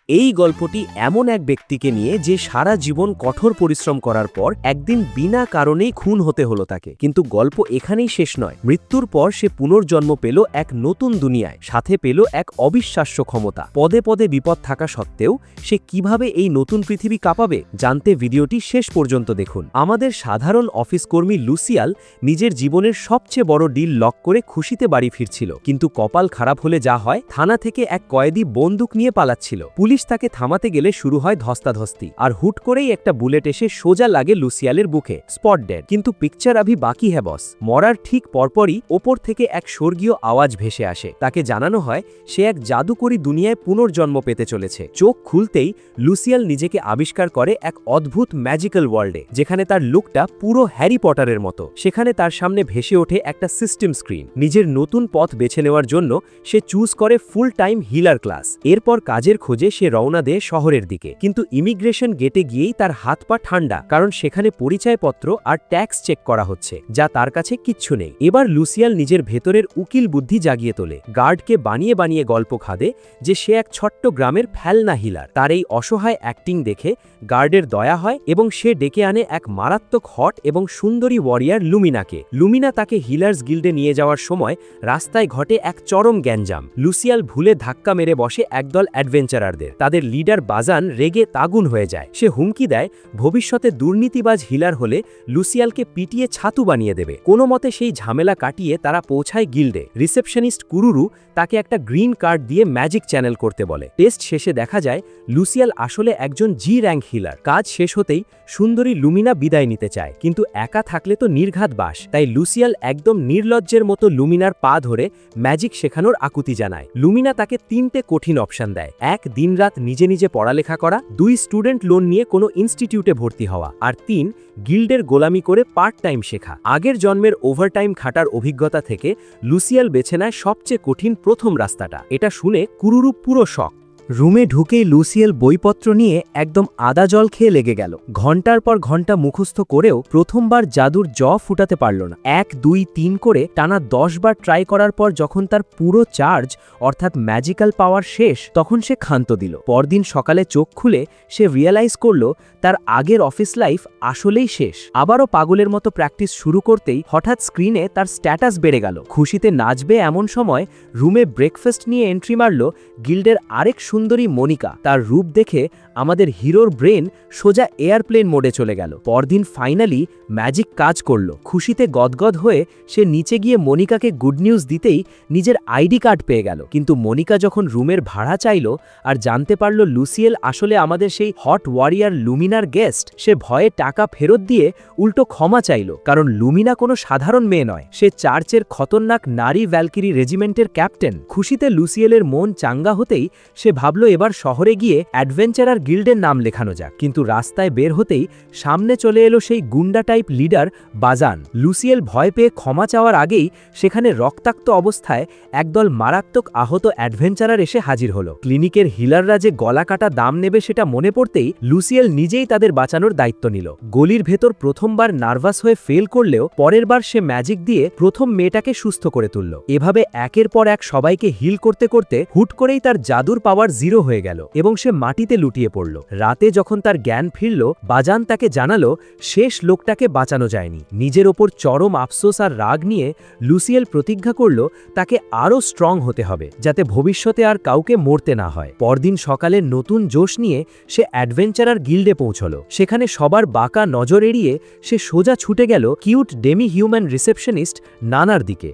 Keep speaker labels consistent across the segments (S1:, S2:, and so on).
S1: এই গল্পটি এমন এক ব্যক্তিকে নিয়ে যে সারা জীবন কঠোর পরিশ্রম করার পর একদিন বিনা কারণেই খুন হতে হলো তাকে। কিন্তু গল্প এখানেই শেষ নয়। মৃত্যুর পর সে পুনর্জন্ম পেল এক নতুন দুনিয়ায়, সাথে পেল এক অবিশ্বাস্য ক্ষমতা। পদে পদে বিপদ থাকা সত্ত্বেও সে কিভাবে এই নতুন পৃথিবী কাঁপাবে জানতে ভিডিওটি শেষ পর্যন্ত দেখুন। আমাদের সাধারণ অফিস কর্মী লুসিয়াল নিজের জীবনের সবচেয়ে বড় ডিল লক করে খুশিতে বাড়ি ফিরছিল, কিন্তু কপাল খারাপ হলে যা হয়, থানা থেকে এক কয়েদি বন্দুক নিয়ে পালাচ্ছিল। পুলিশ তাকে থামাতে গেলে শুরু হয় ধস্তাধস্তি, আর হুট করেই একটা বুলেট এসে সোজা লাগে লুসিয়ালের বুকে। Spot dead. কিন্তু পিকচার আভি বাকি হ্যাঁ বস। মরার ঠিক পরপরই ওপর থেকে এক স্বর্গীয় আওয়াজ ভেসে আসে। তাকে জানানো হয় সে এক জাদুকরী দুনিয়ায় পুনর্জন্ম পেতে চলেছে। চোখ খুলতেই লুসিয়াল নিজেকে আবিষ্কার করে এক অদ্ভুত ম্যাজিক্যাল ওয়ার্ল্ডে, যেখানে তার লুকটা পুরো হ্যারি পটারের মতো। সেখানে তার সামনে ভেসে ওঠে একটা সিস্টেম স্ক্রিন। নিজের নতুন পথ বেছে নেওয়ার জন্য সে চুজ করে ফুল টাইম হিলার ক্লাস। এরপর কাজের খোঁজে সে রওনা দেয় শহরের দিকে। কিন্তু ইমিগ্রেশন গেটে গিয়েই তার হাত পা ঠান্ডা, কারণ সেখানে পরিচয়পত্র আর ট্যাক্স চেক করা হচ্ছে, যা তার কাছে কিচ্ছু নেই। এবার লুসিয়াল নিজের ভেতরের উকিল বুদ্ধি জাগিয়ে তোলে। গার্ডকে বানিয়ে বানিয়ে গল্প খাদে যে সে এক ছোট্ট গ্রামের ফেলনা হিলার। তার এই অসহায় অ্যাক্টিং দেখে গার্ডের দয়া হয় এবং সে ডেকে আনে এক মারাত্মক হট এবং সুন্দরী ওয়ারিয়ার লুমিনাকে। লুমিনা তাকে হিলার্স গিল্ডে নিয়ে যাওয়ার সময় রাস্তায় ঘটে এক চরম গ্যাঞ্জাম। লুসিয়াল ভুলে ধাক্কা মেরে বসে একদল অ্যাডভেঞ্চারারদের। তাদের লিডার বাজান রেগে তাগুন হয়ে যায়। সে হুমকি দেয় ভবিষ্যতে দুর্নীতিবাজ হিলার হলে লুসিয়ালকে পিটিয়ে ছাতু বানিয়ে দেবে। কোনো মতে সেই ঝামেলা কাটিয়ে তারা পৌঁছায় গিল্ডে। রিসেপশনিস্ট কুরুরু তাকে একটা গ্রিন কার্ড দিয়ে ম্যাজিক চ্যানেল করতে বলে। টেস্ট শেষে দেখা যায় লুসিয়াল আসলে একজন জি র্যাঙ্ক হিলার। কাজ শেষ হতেই সুন্দরী লুমিনা বিদায় নিতে চায়, কিন্তু একা থাকলে তো নির্ঘাত বাস। তাই লুসিয়াল একদম নির্লজ্জের মতো লুমিনার পা ধরে ম্যাজিক শেখানোর আকুতি জানায়। লুমিনা তাকে 3টে কঠিন অপশন দেয়। 1, দিনরাত নিজে নিজে পড়ালেখা করা, 2, স্টুডেন্ট লোন নিয়ে কোনো ইনস্টিটিউটে ভর্তি হওয়া, আর 3, গিল্ডের গোলামি করে পার্ট টাইম শেখা। আগের জন্মের ওভারটাইম খাটার অভিজ্ঞতা থেকে লুসিয়াল বেছে নেয় সবচেয়ে কঠিন প্রথম রাস্তাটা। এটা শুনে কুরুরু পুরো শক। রুমে ঢুকেই লুসিয়াল বইপত্র নিয়ে একদম আদা জল খেয়ে লেগে গেল। ঘন্টার পর ঘন্টা মুখস্থ করেও প্রথমবার জাদুর ফুটাতে পারল না। 1, 2, 3 করে টানা 10 বার ট্রাই করার পর যখন তার পুরো চার্জ অর্থাৎ ম্যাজিক্যাল পাওয়ার শেষ, তখন সে ক্ষান্ত দিল। পরদিন সকালে চোখ খুলে সে রিয়েলাইজ করল তার আগের অফিস লাইফ আসলেই শেষ। আবারও পাগলের মতো প্র্যাকটিস শুরু করতেই হঠাৎ স্ক্রিনে তার স্ট্যাটাস বেড়ে গেল। খুশিতে নাচবে এমন সময় রুমে ব্রেকফাস্ট নিয়ে এন্ট্রি মারল গিল্ডের আরেক সুন্দরী মনিকা। তার রূপ দেখে আমাদের হিরোর ব্রেন সোজা এয়ারপ্লেন মোডে চলে গেল। পরদিন ফাইনালি ম্যাজিক কাজ করল। খুশিতে গদগদ হয়ে সে নিচে গিয়ে মনিকাকে গুড নিউজ দিতেই নিজের আইডি কার্ড পেয়ে গেল। কিন্তু মনিকা যখন রুমের ভাড়া চাইল আর জানতে পারল লুসিয়েল আসলে আমাদের সেই হট ওয়ারিয়ার লুমিনার গেস্ট, সে ভয়ে টাকা ফেরত দিয়ে উল্টো ক্ষমা চাইল। কারণ লুমিনা কোনো সাধারণ মেয়ে নয়, সে চার্চের খতরনাক নারী ভ্যালকিরি রেজিমেন্টের ক্যাপ্টেন। খুশিতে লুসিয়েলের মন চাঙ্গা হতেই সে ভাবল এবার শহরে গিয়ে অ্যাডভেঞ্চারার গিল্ডের নাম লেখানো যাক। কিন্তু রাস্তায় বের হতেই সামনে চলে এলো সেই গুন্ডা টাইপ লিডার বাজান। লুসিয়েল ভয় পেয়ে ক্ষমা চাওয়ার আগেই সেখানে রক্তাক্ত অবস্থায় একদল মারাত্মক আহত অ্যাডভেঞ্চারার এসে হাজির হলো। ক্লিনিকের হিলাররা যে গলা কাটা দাম নেবে সেটা মনে পড়তেই লুসিয়েল নিজেই তাদের বাঁচানোর দায়িত্ব নিল। গলির ভেতর প্রথমবার নার্ভাস হয়ে ফেল করলেও পরের বার সে ম্যাজিক দিয়ে প্রথম মেয়েটাকে সুস্থ করে তুলল। এভাবে একের পর এক সবাইকে হিল করতে করতে হুট করেই তার জাদুর পাওয়ার 0 হয়ে গেল এবং সে মাটিতে লুটিয়ে পড়ল। রাতে যখন তার জ্ঞান ফিরল, বাজান তাকে জানালো শেষ লোকটাকে বাঁচানো যায়নি। নিজের ওপর চরম আফসোস আর রাগ নিয়ে লুসিয়েল প্রতিজ্ঞা করল তাকে আরও স্ট্রং হতে হবে, যাতে ভবিষ্যতে আর কাউকে মরতে না হয়। পরদিন সকালে নতুন জোশ নিয়ে সে অ্যাডভেঞ্চারার গিল্ডে পৌঁছল। সেখানে সবার বাঁকা নজর এড়িয়ে সে সোজা ছুটে গেল কিউট ডেমি হিউম্যান রিসেপশনিস্ট নানার দিকে।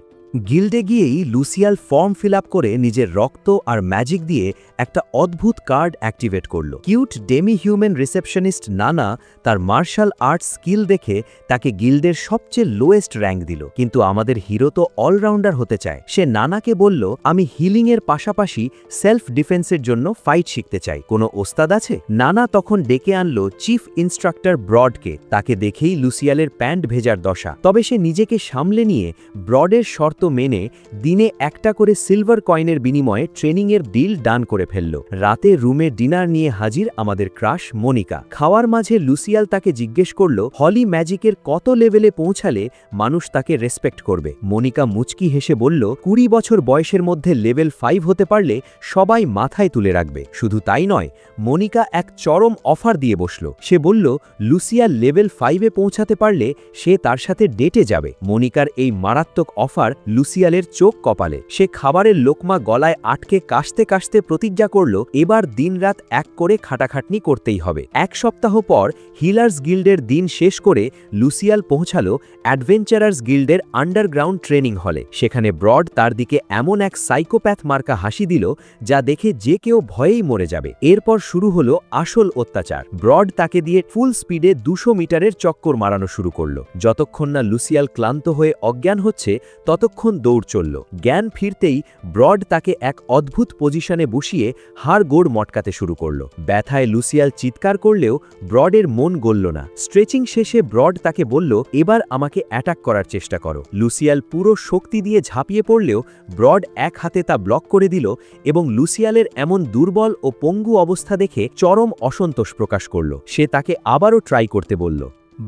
S1: গিল্ডে গিয়েই লুসিয়াল ফর্ম ফিল আপ করে নিজের রক্ত আর ম্যাজিক দিয়ে একটা অদ্ভুত কার্ড অ্যাক্টিভেট করল। কিউট ডেমি হিউম্যান রিসেপশনিস্ট নানা তার মার্শাল আর্টস স্কিল দেখে তাকে গিল্ডের সবচেয়ে লোয়েস্ট র্যাঙ্ক দিল। কিন্তু আমাদের হিরো তো অলরাউন্ডার হতে চায়। সে নানাকে বলল, আমি হিলিংয়ের পাশাপাশি সেলফ ডিফেন্সের জন্য ফাইট শিখতে চাই, কোনো ওস্তাদ আছে? নানা তখন ডেকে আনলো চিফ ইনস্ট্রাক্টর ব্রডকে। তাকে দেখেই লুসিয়ালের প্যান্ট ভেজার দশা। তবে সে নিজেকে সামলে নিয়ে ব্রডের শর্ত শর্ত মেনে দিনে একটা করে সিলভার কয়েনের বিনিময়ে ট্রেনিংয়ের ডিল ডান করে ফেলল। রাতে রুমে ডিনার নিয়ে হাজির আমাদের ক্রাশ মনিকা। খাওয়ার মাঝে লুসিয়াল তাকে জিজ্ঞেস করল হলি ম্যাজিকের কত লেভেলে পৌঁছালে মানুষ তাকে রেসপেক্ট করবে। মনিকা মুচকি হেসে বলল 20 বছর বয়সের মধ্যে লেভেল 5 হতে পারলে সবাই মাথায় তুলে রাখবে। শুধু তাই নয়, মনিকা এক চরম অফার দিয়ে বসল। সে বলল লুসিয়াল লেভেল 5-এ পৌঁছাতে পারলে সে তার সাথে ডেটে যাবে। মনিকার এই মারাত্মক অফার লুসিয়ালের চোখ কপালে। সে খাবারের লোকমা গলায় আটকে কাশতে কাশতে প্রতিজ্ঞা করল এবার দিনরাত এক করে খাটাখাটনি করতেই হবে। এক সপ্তাহ পর হিলার্স গিল্ডের দিন শেষ করে লুসিয়াল পৌঁছাল অ্যাডভেঞ্চারার্স গিল্ডের আন্ডারগ্রাউন্ড ট্রেনিং হলে। সেখানে ব্রড তার দিকে এমন এক সাইকোপ্যাথ মার্কা হাসি দিল যা দেখে যে কেউ ভয়েই মরে যাবে। এরপর শুরু হলো আসল অত্যাচার। ব্রড তাকে দিয়ে ফুল স্পিডে 200 মিটারের চক্কর মারানো শুরু করল। যতক্ষণ না লুসিয়াল ক্লান্ত হয়ে অজ্ঞান হচ্ছে ততক্ষণ দৌড় চলল। জ্ঞান ফিরতেই ব্রড তাকে এক অদ্ভুত পজিশনে বসিয়ে হাড় গোড় মটকাতে শুরু করল। ব্যথায় লুসিয়াল চিৎকার করলেও ব্রডের মন গলল না। স্ট্রেচিং শেষে ব্রড তাকে বলল এবার আমাকে অ্যাটাক করার চেষ্টা করো। লুসিয়াল পুরো শক্তি দিয়ে ঝাঁপিয়ে পড়লেও ব্রড এক হাতে তা ব্লক করে দিল এবং লুসিয়ালের এমন দুর্বল ও পঙ্গু অবস্থা দেখে চরম অসন্তোষ প্রকাশ করল। সে তাকে আবারও ট্রাই করতে বলল।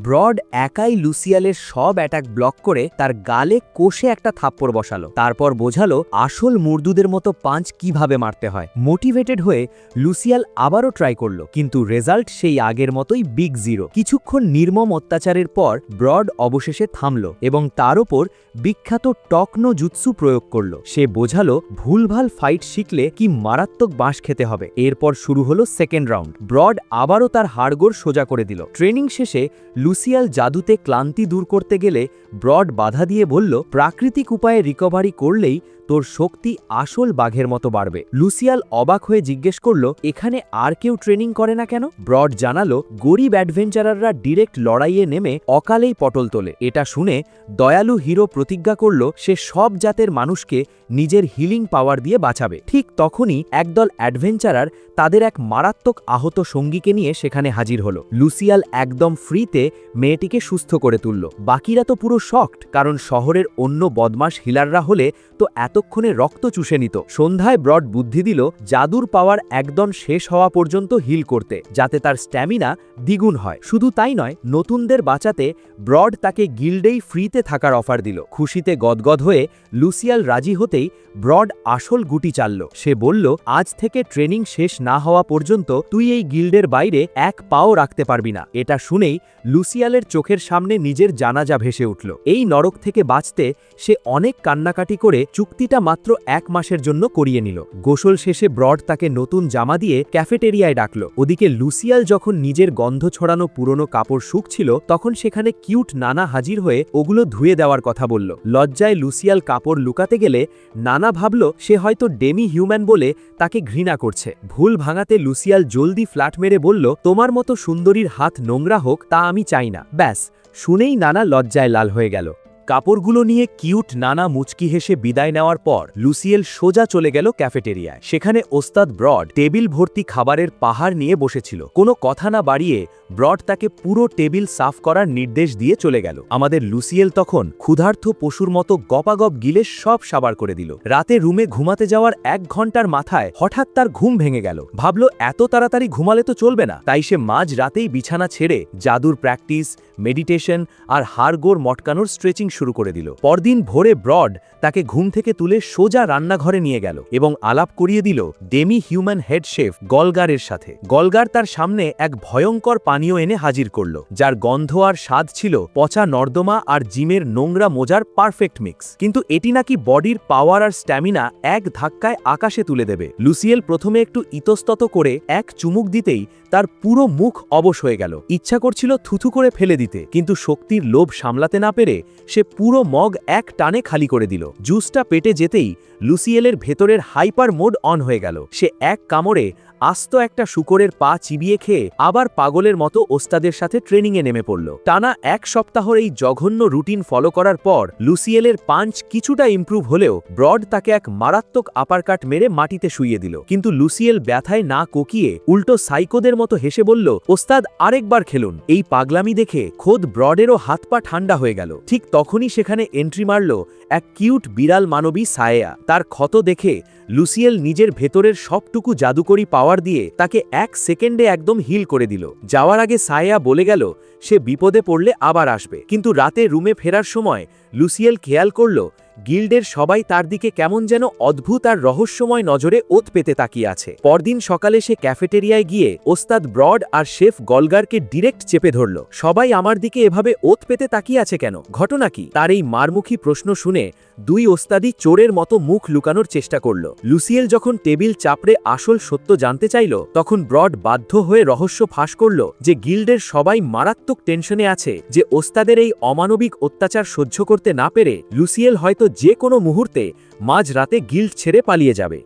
S1: ব্রড একাই লুসিয়ালের সব অ্যাটাক ব্লক করে তার গালে কষে একটা থাপ্পড় বসালো। তারপর বোঝালো আসল মুর্দুদের মতো পাঞ্চ কিভাবে মারতে হয়। মোটিভেটেড হয়ে লুসিয়াল আবারও ট্রাই করলো, কিন্তু রেজাল্ট সেই আগের মতোই বিগ জিরো। কিছুক্ষণ নির্মম অত্যাচারের পর ব্রড অবশেষে থামল এবং তার ওপর বিখ্যাত টকনো জুৎসু প্রয়োগ করল। সে বোঝালো ভুলভাল ফাইট শিখলে কি মারাত্মক বাঁশ খেতে হবে। এরপর শুরু হলো সেকেন্ড রাউন্ড। ব্রড আবারও তার হাড়গোড় সোজা করে দিল। ট্রেনিং শেষে লুসিয়াল জাদুতে ক্লান্তি দূর করতে গেলে ব্রড বাধা দিয়ে বলল প্রাকৃতিক উপায়ে রিকভারি করলেই তোর শক্তি আসল বাঘের মতো বাড়বে। লুসিয়াল অবাক হয়ে জিজ্ঞেস করল এখানে আর কেউ ট্রেনিং করে না কেন? ব্রড জানালো গরিব অ্যাডভেঞ্চারাররা ডিরেক্ট লড়াইয়ে নেমে অকালেই পটল তোলে। এটা শুনে দয়ালু হিরো প্রতিজ্ঞা করল সে সব জাতের মানুষকে নিজের হিলিং পাওয়ার দিয়ে বাঁচাবে। ঠিক তখনই একদল অ্যাডভেঞ্চারার তাদের এক মারাত্মক আহত সঙ্গীকে নিয়ে সেখানে হাজির হলো। লুসিয়াল একদম ফ্রিতে মেয়েটিকে সুস্থ করে তুলল। বাকিরা তো পুরো শকড, কারণ শহরের অন্য বদমাশ হিলাররা হলে তো এতক্ষণে রক্ত চুষে নিত। সন্ধ্যায় ব্রড বুদ্ধি দিল জাদুর পাওয়ার একদম শেষ হওয়া পর্যন্ত হিল করতে, যাতে তার স্ট্যামিনা দ্বিগুণ হয়। শুধু তাই নয়, নতুনদের বাঁচাতে ব্রড তাকে গিল্ডেই ফ্রিতে থাকার অফার দিল। খুশিতে গদগদ হয়ে লুসিয়াল রাজি হতেই ব্রড আসল গুটি চালল। সে বলল আজ থেকে ট্রেনিং শেষ না হওয়া পর্যন্ত তুই এই গিল্ডের বাইরে এক পাও রাখতে পারবি না। এটা শুনেই লুসিয়ালের চোখের সামনে নিজের জানাজা ভেসে উঠল। এই নরক থেকে বাঁচতে সে অনেক কান্নাকাটি করে চুক্তিটা মাত্র 1 মাসের জন্য করিয়ে নিল। গোসল শেষে ব্রড তাকে নতুন জামা দিয়ে ক্যাফেটেরিয়ায় ডাকল। ওদিকে লুসিয়াল যখন নিজের গন্ধ ছড়ানো পুরনো কাপড় শুকছিল তখন সেখানে কিউট নানা হাজির হয়ে ওগুলো ধুয়ে দেওয়ার কথা বলল। লজ্জায় লুসিয়াল কাপড় লুকাতে গেলে নানা ভাবল সে হয়তো ডেমি হিউম্যান বলে তাকে ঘৃণা করছে। ভুল ভাঙাতে লুসিয়াল জলদি ফ্ল্যাট মেরে বলল তোমার মতো সুন্দরীর হাত নোংরা হোক তা আমি চাই না। ব্যাস, শুনেই নানা লজ্জায় লাল হয়ে গেল। কাপড়গুলো নিয়ে কিউট নানা মুচকি হেসে বিদায় নেওয়ার পর লুসিয়েল সোজা চলে গেল ক্যাফেটেরিয়ায়। সেখানে ওস্তাদ ব্রড টেবিল ভর্তি খাবারের পাহাড় নিয়ে বসেছিল। কোনো কথা না বাড়িয়ে ব্রড তাকে পুরো টেবিল সাফ করার নির্দেশ দিয়ে চলে গেল। আমাদের লুসিয়েল তখন ক্ষুধার্ত পশুর মতো গপাগপ গিলে সব সাবার করে দিল। রাতে রুমে ঘুমাতে যাওয়ার 1 ঘন্টার মাথায় হঠাৎ তার ঘুম ভেঙে গেল। ভাবল এত তাড়াতাড়ি ঘুমালে তো চলবে না, তাই সে মাঝ রাতেই বিছানা ছেড়ে জাদুর প্র্যাকটিস, মেডিটেশন আর হাড়গোড় মটকানোর স্ট্রেচিং শুরু করে দিল। পরদিন ভোরে ব্রড তাকে ঘুম থেকে তুলে সোজা রান্নাঘরে নিয়ে গেল এবং আলাপ করিয়ে দিল ডেমি হিউম্যান হেড শেফ গলগারের সাথে। গলগার তার সামনে এক ভয়ঙ্কর পানীয় এনে হাজির করল, যার গন্ধ আর স্বাদ ছিল পচা নর্দমা আর জিমের নোংরা মোজার পারফেক্ট মিক্স। কিন্তু এটি নাকি বডির পাওয়ার আর স্ট্যামিনা এক ধাক্কায় আকাশে তুলে দেবে। লুসিয়েল প্রথমে একটু ইতস্তত করে এক চুমুক দিতেই তার পুরো মুখ অবশ হয়ে গেল। ইচ্ছা করছিল থুথু করে ফেলে দিতে, কিন্তু শক্তির লোভ সামলাতে না পেরে সে পুরো মগ এক টানে খালি করে দিল। জুসটা পেটে যেতেই লুসিয়েলের ভেতরের হাইপার মোড অন হয়ে গেল। সে এক কামড়ে আস্ত একটা শূকরের পা চিবিয়ে খেয়ে আবার পাগলের মতো ওস্তাদের সাথে ট্রেনিংয়ে নেমে পড়ল। টানা 1 সপ্তাহর এই জঘন্য রুটিন ফলো করার পর লুসিয়েলের পাঞ্চ কিছুটা ইমপ্রুভ হলেও ব্রড তাকে এক মারাত্মক আপারকাট মেরে মাটিতে শুইয়ে দিল। কিন্তু লুসিয়েল ব্যথায় না কোকিয়ে উল্টো সাইকোদের মতো হেসে বলল, ওস্তাদ আরেকবার খেলুন। এই পাগলামি দেখে খোদ ব্রডেরও হাত পা ঠান্ডা হয়ে গেল। ঠিক তখনই সেখানে এন্ট্রি মারল এক কিউট বিড়াল মানবী সায়া। তার ক্ষত দেখে লুসিয়েল নিজের ভেতরের সবটুকু জাদুকরি পাওয়ার দিয়ে তাকে 1 সেকেন্ডে একদম হিল করে দিল। যাওয়ার আগে সায়া বলে গেল সে বিপদে পড়লে আবার আসবে। কিন্তু রাতে রুমে ফেরার সময় লুসিয়েল খেয়াল করল গিল্ডের সবাই তার দিকে কেমন যেন অদ্ভুত আর রহস্যময় নজরে ওত পেতে তাকিয়ে আছে। পরদিন সকালে সে ক্যাফেটেরিয়ায় গিয়ে ওস্তাদ ব্রড আর শেফ গলগারকে ডিরেক্ট চেপে ধরল। সবাই আমার দিকে এভাবে ওত পেতে তাকিয়ে আছে কেন, ঘটনা কি? তার এই মারমুখী প্রশ্ন শুনে দুই ওস্তাদি চোরের মতো মুখ লুকানোর চেষ্টা করল। লুসিয়েল যখন টেবিল চাপড়ে আসল সত্য জানতে চাইল, তখন ব্রড বাধ্য হয়ে রহস্য ফাঁস করল যে গিল্ডের সবাই মারাত্মক টেনশনে আছে যে ওস্তাদের এই অমানবিক অত্যাচার সহ্য করতে না পেরে লুসিয়েল হয়তো যে কোনো মুহূর্তে মাঝ রাতে গিল্ড ছেড়ে পালিয়ে যাবে।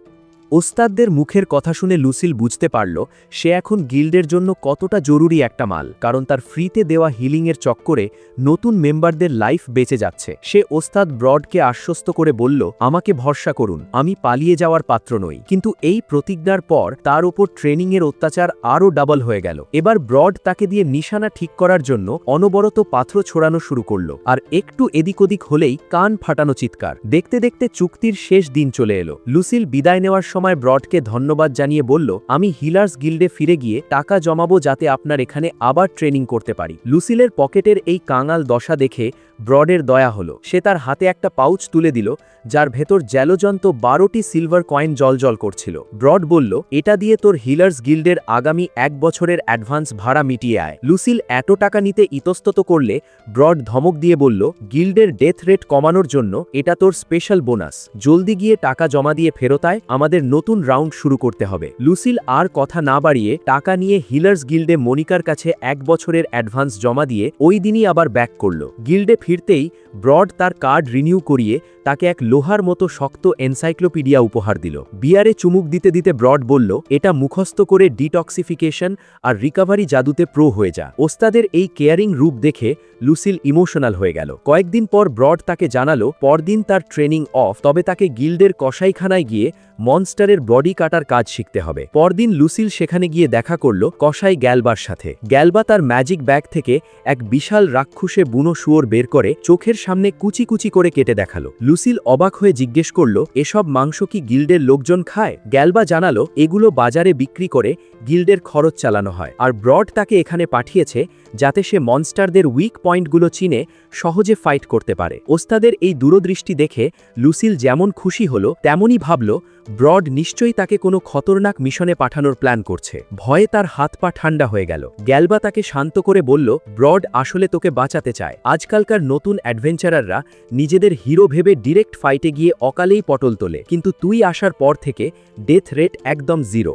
S1: ওস্তাদদের মুখের কথা শুনে লুসিল বুঝতে পারল সে এখন গিল্ডের জন্য কতটা জরুরি একটা মাল, কারণ তার ফ্রিতে দেওয়া হিলিংয়ের চক্করে নতুন মেম্বারদের লাইফ বেঁচে যাচ্ছে। সে ওস্তাদ ব্রডকে আশ্বস্ত করে বলল, আমাকে ভরসা করুন, আমি পালিয়ে যাওয়ার পাত্র নই। কিন্তু এই প্রতিজ্ঞার পর তার ওপর ট্রেনিংয়ের অত্যাচার আরও ডাবল হয়ে গেল। এবার ব্রড তাকে দিয়ে নিশানা ঠিক করার জন্য অনবরত পাথর ছোড়ানো শুরু করল, আর একটু এদিক ওদিক হলেই কান ফাটানো চিৎকার। দেখতে দেখতে চুক্তির শেষ দিন চলে এলো। লুসিল বিদায় নেওয়ার সময় ব্রডকে ধন্যবাদ জানিয়ে বলল, আমি হিলার্স গিল্ডে ফিরে গিয়ে টাকা জমাবো যাতে আপনার এখানে আবার ট্রেনিং করতে পারি। লুসিলের পকেটের এই কাঙাল দশা দেখে ব্রডের দয়া হলো। সে তার হাতে একটা পাউচ তুলে দিল যার ভেতর জ্যালোজন্ত 12টি সিলভার কয়েন জলজল করছিল। ব্রড বলল, এটা দিয়ে তোর হিলার্স গিল্ডের আগামী 1 বছরের অ্যাডভান্স ভাড়া মিটিয়ে আয়। লুসিল এত টাকা নিতে ইতস্তত করলে ব্রড ধমক দিয়ে বলল, গিল্ডের ডেথ রেট কমানোর জন্য এটা তোর স্পেশাল বোনাস। জলদি গিয়ে টাকা জমা দিয়ে ফেরত আয়, আমাদের নতুন রাউন্ড শুরু করতে হবে। লুসিল আর কথা না বাড়িয়ে টাকা নিয়ে হিলার্স গিল্ডে মনিকার কাছে 1 বছরের অ্যাডভান্স জমা দিয়ে ওই দিনই আবার ব্যাক করল। গিল্ডে ফিরতেই ব্রড তার কার্ড রিনিউ করিয়ে তাকে এক লোহার মতো শক্ত এনসাইক্লোপিডিয়া উপহার দিল। বিয়ারে চুমুক দিতে দিতে ব্রড বলল, এটা মুখস্থ করে ডিটক্সিফিকেশন আর রিকভারি জাদুতে প্রো হয়ে যা। ওস্তাদের এই কেয়ারিং রূপ দেখে লুসিল ইমোশনাল হয়ে গেল। কয়েকদিন পর ব্রড তাকে জানালো পরদিন তার ট্রেনিং অফ, তবে তাকে গিল্ডের কসাইখানায় গিয়ে মনস্টারের বডি কাটার কাজ শিখতে হবে। পরদিন লুসিল সেখানে গিয়ে দেখা করল কসাই গ্যালবার সাথে। গ্যালবা তার ম্যাজিক ব্যাগ থেকে এক বিশাল রাক্ষুসে বুনো শুয়োর বের করে চোখের সামনে কুচি কুচি করে কেটে দেখালো। লুসিল অবাক হয়ে জিজ্ঞেস করল, এসব মাংস কি গিল্ডের লোকজন খায়? গ্যালবা জানালো এগুলো বাজারে বিক্রি করে গিল্ডের খরচ চালানো হয়, আর ব্রড তাকে এখানে পাঠিয়েছে যাতে সে মনস্টারদের উইক পয়েন্টগুলো চিনে সহজে ফাইট করতে পারে। ওস্তাদের এই দূরদৃষ্টি দেখে লুসিল যেমন খুশি হলো তেমনই ভাবল ব্রড নিশ্চয়ই তাকে কোনো খতরনাক মিশনে পাঠানোর প্ল্যান করছে। ভয়ে তার হাত পা ঠান্ডা হয়ে গেল। গ্যালবা তাকে শান্ত করে বলল, ব্রড আসলে তোকে বাঁচাতে চায়। আজকালকার নতুন অ্যাডভেঞ্চারাররা নিজেদের হিরো ভেবে ডিরেক্ট ফাইটে গিয়ে অকালেই পটল তোলে, কিন্তু তুই আসার পর থেকে ডেথ রেট একদম 0।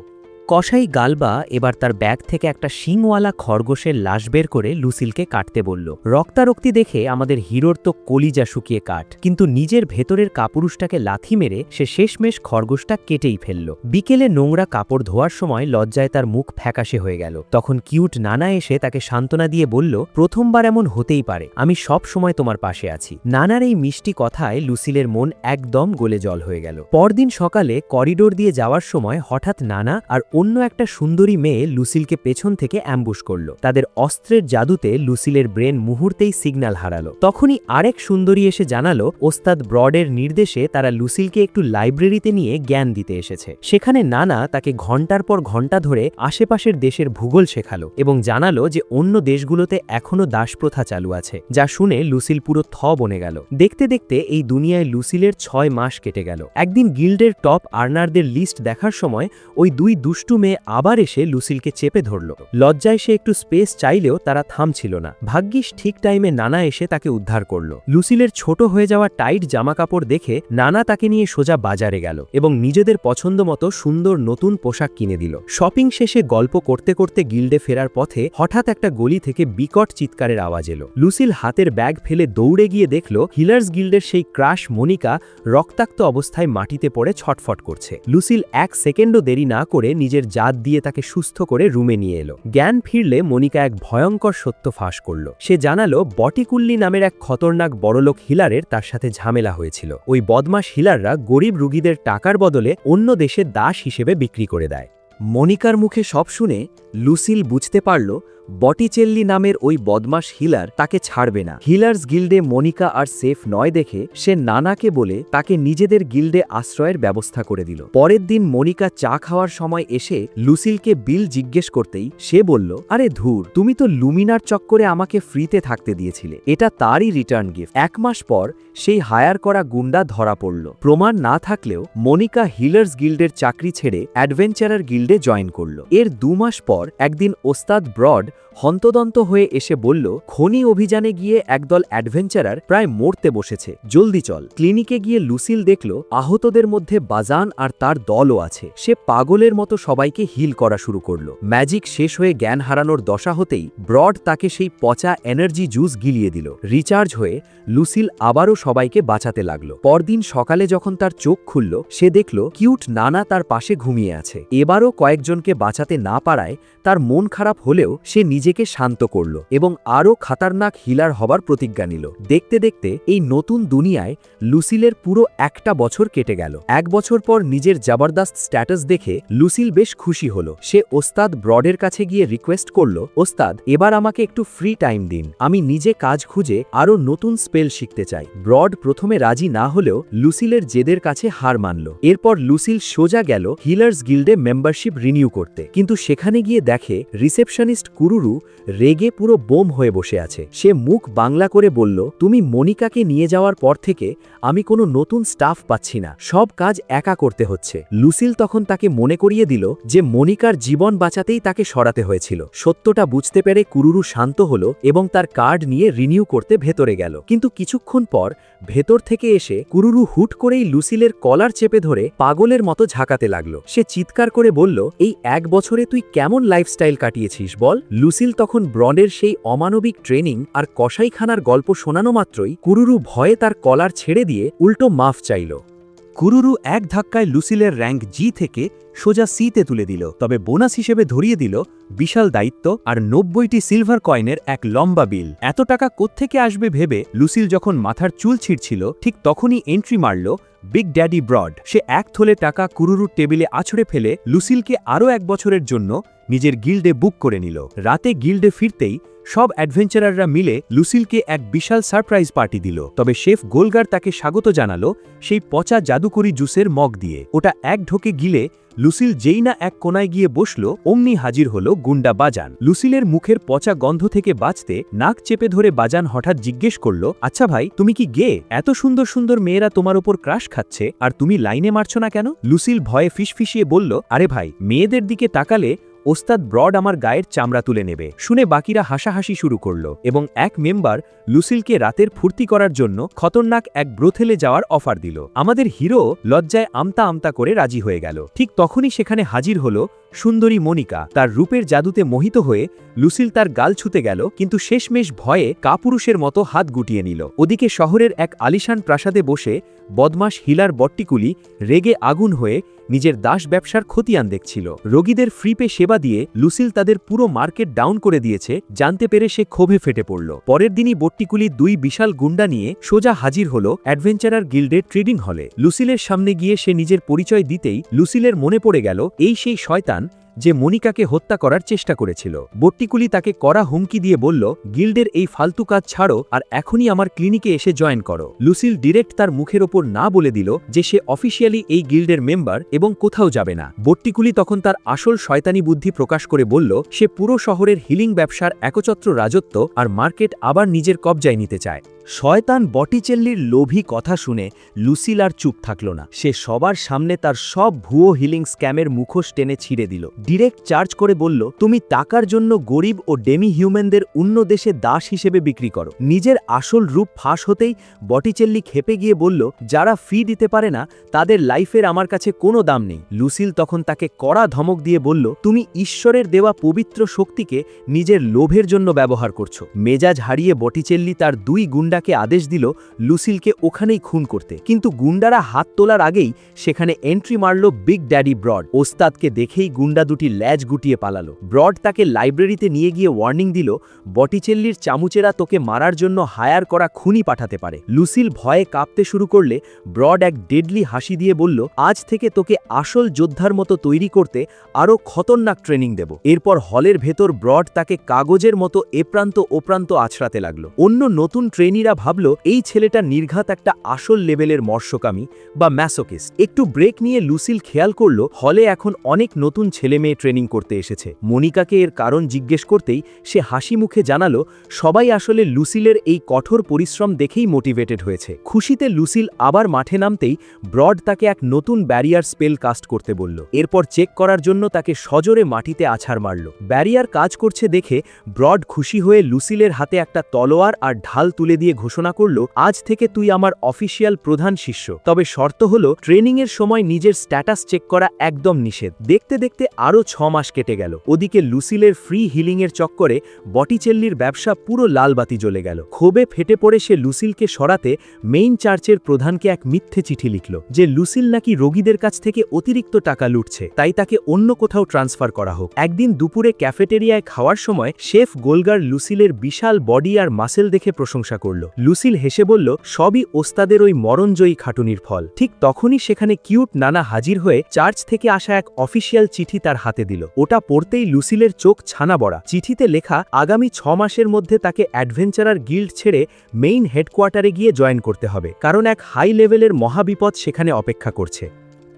S1: কসাই গালবা এবার তার ব্যাগ থেকে একটা শিংওয়ালা খরগোশের লাশ বের করে লুসিলকে কাটতে বলল। রক্তারক্তি দেখে আমাদের হিরোর তো কলিজা শুকিয়ে কাট, কিন্তু নিজের ভেতরের কাপুরুষটাকে লাথি মেরে সে শেষমেশ খরগোশটা কেটেই ফেলল। বিকেলে নোংরা কাপড় ধোয়ার সময় লজ্জায় তার মুখ ফ্যাকাশে হয়ে গেল। তখন কিউট নানা এসে তাকে সান্ত্বনা দিয়ে বলল, প্রথমবার এমন হতেই পারে, আমি সব সময় তোমার পাশে আছি। নানার এই মিষ্টি কথায় লুসিলের মন একদম গলে জল হয়ে গেল। পরদিন সকালে করিডোর দিয়ে যাওয়ার সময় হঠাৎ নানা আর অন্য একটা সুন্দরী মেয়ে লুসিলকে পেছন থেকে অ্যাম্বুশ করল। তাদের অস্ত্রের জাদুতে লুসিলের ব্রেন মুহূর্তেই সিগন্যাল হারালো। তখনই আরেক সুন্দরী এসে জানালো ওস্তাদ ব্রডের নির্দেশে তারা লুসিলকে একটু লাইব্রেরিতে নিয়ে জ্ঞান দিতে এসেছে। সেখানে নানা তাকে ঘন্টার পর ঘন্টা ধরে আশেপাশের দেশের ভূগোল শেখালো এবং জানালো যে অন্য দেশগুলোতে এখনও দাসপ্রথা চালু আছে, যা শুনে লুসিল পুরো বনে গেল। দেখতে দেখতে এই দুনিয়ায় লুসিলের 6 মাস কেটে গেল। একদিন গিল্ডের টপ আর্নারদের লিস্ট দেখার সময় ওই দুই দুষ্টু মেয়ে আবার এসে লুসিলকে চেপে ধরল। লজ্জায় সে একটু স্পেস চাইলেও তারা থামছিল না। ভাগ্যিস ঠিক টাইমে নানা এসে তাকে উদ্ধার করল। লুসিলের ছোট হয়ে যাওয়া টাইট জামাকাপড় দেখে নানা তাকে নিয়ে সোজা বাজারে গেল এবং নিজেদের পছন্দ মতো সুন্দর নতুন পোশাক কিনে দিল। শপিং শেষে গল্প করতে করতে গিল্ডে ফেরার পথে হঠাৎ একটা গলি থেকে বিকট চিৎকারের আওয়াজ এলো। লুসিল হাতের ব্যাগ ফেলে দৌড়ে গিয়ে দেখল হিলার্স গিল্ডের সেই ক্রাশ মনিকা রক্তাক্ত অবস্থায় মাটিতে পড়ে ছটফট করছে। লুসিল 1 সেকেন্ডও দেরি না করে নিজের জাত দিয়ে তাকে সুস্থ করে রুমে নিয়ে এলো। জ্ঞান ফিরলে মনিকা এক ভয়ঙ্কর সত্য ফাঁস করল। সে জানালো বটিকুল্লি নামের এক খতরনাক বড়লোক হিলারের তার সাথে ঝামেলা হয়েছিল। ওই বদমাশ হিলাররা গরিব রুগীদের টাকার বদলে অন্য দেশে দাস হিসেবে বিক্রি করে দেয়। মনিকার মুখে সব শুনে লুসিল বুঝতে পারল বটিচেল্লি নামের ওই বদমাশ হিলার তাকে ছাড়বে না। হিলার্স গিল্ডে মনিকা আর সেফ নয় দেখে সে নানাকে বলে তাকে নিজেদের গিল্ডে আশ্রয়ের ব্যবস্থা করে দিল। পরের দিন মনিকা চা খাওয়ার সময় এসে লুসিলকে বিল জিজ্ঞেস করতেই সে বলল, আরে ধুর, তুমি তো লুমিনার চক্করে আমাকে ফ্রিতে থাকতে দিয়েছিলে, এটা তারই রিটার্ন গিফট। 1 মাস পর সেই হায়ার করা গুন্ডা ধরা পড়ল। প্রমাণ না থাকলেও মনিকা হিলার্স গিল্ডের চাকরি ছেড়ে অ্যাডভেঞ্চারার গিল্ডে জয়েন করল। এর 2 মাস পর একদিন ওস্তাদ ব্রড হন্তদন্ত হয়ে এসে বলল, খনি অভিযানে গিয়ে একদল অ্যাডভেঞ্চারার প্রায় মরতে বসেছে, জলদি চল। ক্লিনিকে গিয়ে লুসিল দেখল আহতদের মধ্যে বাজান আর তার দলও আছে। সে পাগলের মতো সবাইকে হিল করা শুরু করল। ম্যাজিক শেষ হয়ে জ্ঞান হারানোর দশা হতেই ব্রড তাকে সেই পচা এনার্জি জুস গিলিয়ে দিল। রিচার্জ হয়ে লুসিল আবারও সবাইকে বাঁচাতে লাগল। পরদিন সকালে যখন তার চোখ খুলল, সে দেখল কিউট নানা তার পাশে ঘুমিয়ে আছে। এবারও কয়েকজনকে বাঁচাতে না পারায় তার মন খারাপ হলেও সে নিজেকে শান্ত করল এবং আরও খাতারনাক হিলার হবার প্রতিজ্ঞা নিল। দেখতে দেখতে এই নতুন দুনিয়ায় লুসিলের পুরো 1 বছর কেটে গেল। 1 বছর পর নিজের জবরদস্ত স্ট্যাটাস দেখে লুসিল বেশ খুশি হল। সে ওস্তাদ ব্রডের কাছে গিয়ে রিকোয়েস্ট করল, ওস্তাদ, এবার আমাকে একটু ফ্রি টাইম দিন, আমি নিজে কাজ খুঁজে আরও নতুন স্পেল শিখতে চাই। ব্রড প্রথমে রাজি না হলেও লুসিলের জেদের কাছে হার মানল। এরপর লুসিল সোজা গেল হিলার্স গিল্ডে মেম্বারশিপ রিনিউ করতে, কিন্তু সেখানে গিয়ে দেখে রিসেপশনিস্ট কুরুরু রেগে পুরো বোম হয়ে বসে আছে। সে মুখ বাংলা করে বলল, তুমি মনিকাকে নিয়ে যাওয়ার পর থেকে আমি কোনো নতুন স্টাফ পাচ্ছি না, সব কাজ একা করতে হচ্ছে। লুসিল তখন তাকে মনে করিয়ে দিল যে মনিকার জীবন বাঁচাতেই তাকে সরাতে হয়েছিল। সত্যটা বুঝতে পেরে কুরুরু শান্ত হল এবং তার কার্ড নিয়ে রিনিউ করতে ভেতরে গেল। কিন্তু কিছুক্ষণ পর ভেতর থেকে এসে কুরুরু হুট করেই লুসিলের কলার চেপে ধরে পাগলের মতো ঝাঁকাতে লাগলো। সে চিৎকার করে বলল, এই 1 বছরে তুই কেমন লাইফস্টাইল কাটিয়েছিস বল। লুসিল তখন ব্রডের সেই অমানবিক ট্রেনিং আর কসাইখানার গল্প শোনানো মাত্রই কুরুরু ভয়ে তার কলার ছেড়ে দিয়ে উল্টো মাফ চাইল। কুরুরু এক ধাক্কায় লুসিলের র্যাঙ্ক জি থেকে সোজা সিতে তুলে দিল, তবে বোনাস হিসেবে ধরিয়ে দিল বিশাল দায়িত্ব আর 90টি সিলভার কয়েনের এক লম্বা বিল। এত টাকা কোত্থেকে আসবে ভেবে লুসিল যখন মাথার চুল ছিঁড়ছিল, ঠিক তখনই এন্ট্রি মারল বিগ ড্যাডি ব্রড। সে 1 থলে টাকা কুরুরুর টেবিলে আছড়ে ফেলে লুসিলকে আরও 1 বছরের জন্য নিজের গিল্ডে বুক করে নিল। রাতে গিল্ডে ফিরতেই সব অ্যাডভেঞ্চারাররা মিলে লুসিলকে এক বিশাল সারপ্রাইজ পার্টি দিল। তবে শেফ গোলগার তাকে স্বাগত জানালো সেই পচা জাদুকরি জুসের মগ দিয়ে। ওটা এক ঢোকে গিলে লুসিল যেই না এক কোনায় গিয়ে বসল, অমনি হাজির হল গুন্ডা বাজান। লুসিলের মুখের পচা গন্ধ থেকে বাঁচতে নাক চেপে ধরে বাজান হঠাৎ জিজ্ঞেস করল, আচ্ছা ভাই, তুমি কি গে? এত সুন্দর সুন্দর মেয়েরা তোমার ওপর ক্রাশ খাচ্ছে আর তুমি লাইনে মারছ না কেন? লুসিল ভয়ে ফিসফিসিয়ে বলল, আরে ভাই, মেয়েদের দিকে তাকালে ওস্তাদ ব্রড আমার গায়ের চামড়া তুলে নেবে। শুনে বাকিরা হাসাহাসি শুরু করল এবং এক মেম্বার লুসিলকে রাতের ফুর্তি করার জন্য খতরনাক এক ব্রোথেলে যাওয়ার অফার দিল। আমাদের হিরো লজ্জায় আমতা আমতা করে রাজি হয়ে গেল। ঠিক তখনই সেখানে হাজির হল সুন্দরী মনিকা। তার রূপের জাদুতে মোহিত হয়ে লুসিল তার গাল ছুতে গেল, কিন্তু শেষমেশ ভয়ে কাপুরুষের মতো হাত গুটিয়ে নিল। ওদিকে শহরের এক আলিশান প্রাসাদে বসে বদমাশ হিলার বট্টিকুলি রেগে আগুন হয়ে নিজের দাস ব্যবসার খতিয়ান দেখছিল। রোগীদের ফ্রিপে সেবা দিয়ে লুসিল তাদের পুরো মার্কেট ডাউন করে দিয়েছে জানতে পেরে সে ক্ষোভে ফেটে পড়ল। পরের দিনই বট্টিকুলি 2 বিশাল গুন্ডা নিয়ে সোজা হাজির হল অ্যাডভেঞ্চারার গিল্ডের ট্রেডিং হলে। লুসিলের সামনে গিয়ে সে নিজের পরিচয় দিতেই লুসিলের মনে পড়ে গেল এই সেই শয়তান যে মনিকাকে হত্যা করার চেষ্টা করেছিল। বট্টিকুলি তাকে কড়া হুমকি দিয়ে বলল, গিল্ডের এই ফালতু কাজ ছাড়ো আর এখনই আমার ক্লিনিকে এসে জয়েন করো। লুসিল ডিরেক্ট তার মুখের ওপর না বলে দিল যে সে অফিসিয়ালি এই গিল্ডের মেম্বার এবং কোথাও যাবে না। বট্টিকুলি তখন তার আসল শয়তানি বুদ্ধি প্রকাশ করে বলল, সে পুরো শহরের হিলিং ব্যবসার একচ্ছত্র রাজত্ব আর মার্কেট আবার নিজের কবজায় নিতে চায়। শয়তান বটিচেল্লির লোভী কথা শুনে লুসিল আর চুপ থাকল না। সে সবার সামনে তার সব ভুয়ো হিলিং স্ক্যামের মুখোশ টেনে ছিঁড়ে দিল। ডিরেক্ট চার্জ করে বলল, তুমি টাকার জন্য গরিব ও ডেমি হিউম্যানদের অন্য দেশে দাস হিসেবে বিক্রি করো। নিজের আসল রূপ ফাঁস হতেই বটিচেল্লি খেপে গিয়ে বলল, যারা ফি দিতে পারে না তাদের লাইফের আমার কাছে কোনো দাম নেই। লুসিল তখন তাকে কড়া ধমক দিয়ে বলল, তুমি ঈশ্বরের দেওয়া পবিত্র শক্তিকে নিজের লোভের জন্য ব্যবহার করছো। মেজাজ হারিয়ে বটিচেল্লি তার 2 গুন্ডাকে তাকে আদেশ দিল লুসিলকে ওখানেই খুন করতে, কিন্তু গুন্ডারা হাত তোলার আগেই সেখানে এন্ট্রি মারল বিগ ড্যাডি ব্রড। ওস্তাদকে দেখেই গুন্ডা দুটি ল্যাজ গুটিয়ে পালালো। ব্রড তাকে লাইব্রেরিতে নিয়ে গিয়ে ওয়ার্নিং দিল, বটিচেল্লির চামুচেরা তোকে মারার জন্য হায়ার করা খুনি পাঠাতে পারে। লুসিল ভয়ে কাঁপতে শুরু করলে ব্রড এক ডেডলি হাসি দিয়ে বলল, আজ থেকে তোকে আসল যোদ্ধার মতো তৈরি করতে আরও খতরনাক ট্রেনিং দেব। এরপর হলের ভেতর ব্রড তাকে কাগজের মতো এপ্রান্ত ওপ্রান্ত আছড়াতে লাগলো। অন্য নতুন ট্রেনিরা ভাবল এই ছেলেটা নির্ঘাত একটা আসল লেভেলের মর্ষকামী বা ম্যাসোকিস্ট। একটু ব্রেক নিয়ে লুসিল খেয়াল করল হলে এখন অনেক নতুন ছেলে মেয়ে ট্রেনিং করতে এসেছে। মনিকাকে এর কারণ জিজ্ঞেস করতেই সে হাসি মুখে জানালো, সবাই আসলে লুসিলের এই কঠোর পরিশ্রম দেখেই মোটিভেটেড হয়েছে। খুশিতে লুসিল আবার মাঠে নামতেই ব্রড তাকে এক নতুন ব্যারিয়ার স্পেল কাস্ট করতে বলল। এরপর চেক করার জন্য তাকে সজোরে মাটিতে আছাড় মারল। ব্যারিয়ার কাজ করছে দেখে ব্রড খুশি হয়ে লুসিলের হাতে একটা তলোয়ার আর ঢাল তুলে দিয়ে ঘোষণা করল, আজ থেকে তুই আমার অফিসিয়াল প্রধান শিষ্য। তবে শর্ত হলো ট্রেনিংয়ের সময় নিজের স্ট্যাটাস চেক করা একদম নিষেধ। দেখতে দেখতে আরও 6 মাস কেটে গেল। ওদিকে লুসিলের ফ্রি হিলিংয়ের চক্করে বটিচেল্লির ব্যবসা পুরো লালবাতি জ্বলে গেল। ক্ষোভে ফেটে পড়ে সে লুসিলকে সরাতে মেইন চার্চের প্রধানকে এক মিথ্যে চিঠি লিখল যে লুসিল নাকি রোগীদের কাছ থেকে অতিরিক্ত টাকা লুটছে, তাই তাকে অন্য কোথাও ট্রান্সফার করা হোক। একদিন দুপুরে ক্যাফেটেরিয়ায় খাওয়ার সময় শেফ গোলগার লুসিলের বিশাল বডি আর মাসেল দেখে প্রশংসা করল। লুসিল হেসে বলল, সবই ওস্তাদের ওই মরণজয়ী খাটুনির ফল। ঠিক তখনই সেখানে কিউট নানা হাজির হয়ে চার্চ থেকে আসা এক অফিসিয়াল চিঠি তার হাতে দিল। ওটা পড়তেই লুসিলের চোখ ছানা বড়া। চিঠিতে লেখা আগামী 6 মাসের মধ্যে তাকে অ্যাডভেঞ্চারার গিল্ড ছেড়ে মেইন হেডকোয়ার্টারে গিয়ে জয়েন করতে হবে, কারণ এক হাই লেভেলের মহাবিপদ সেখানে অপেক্ষা করছে।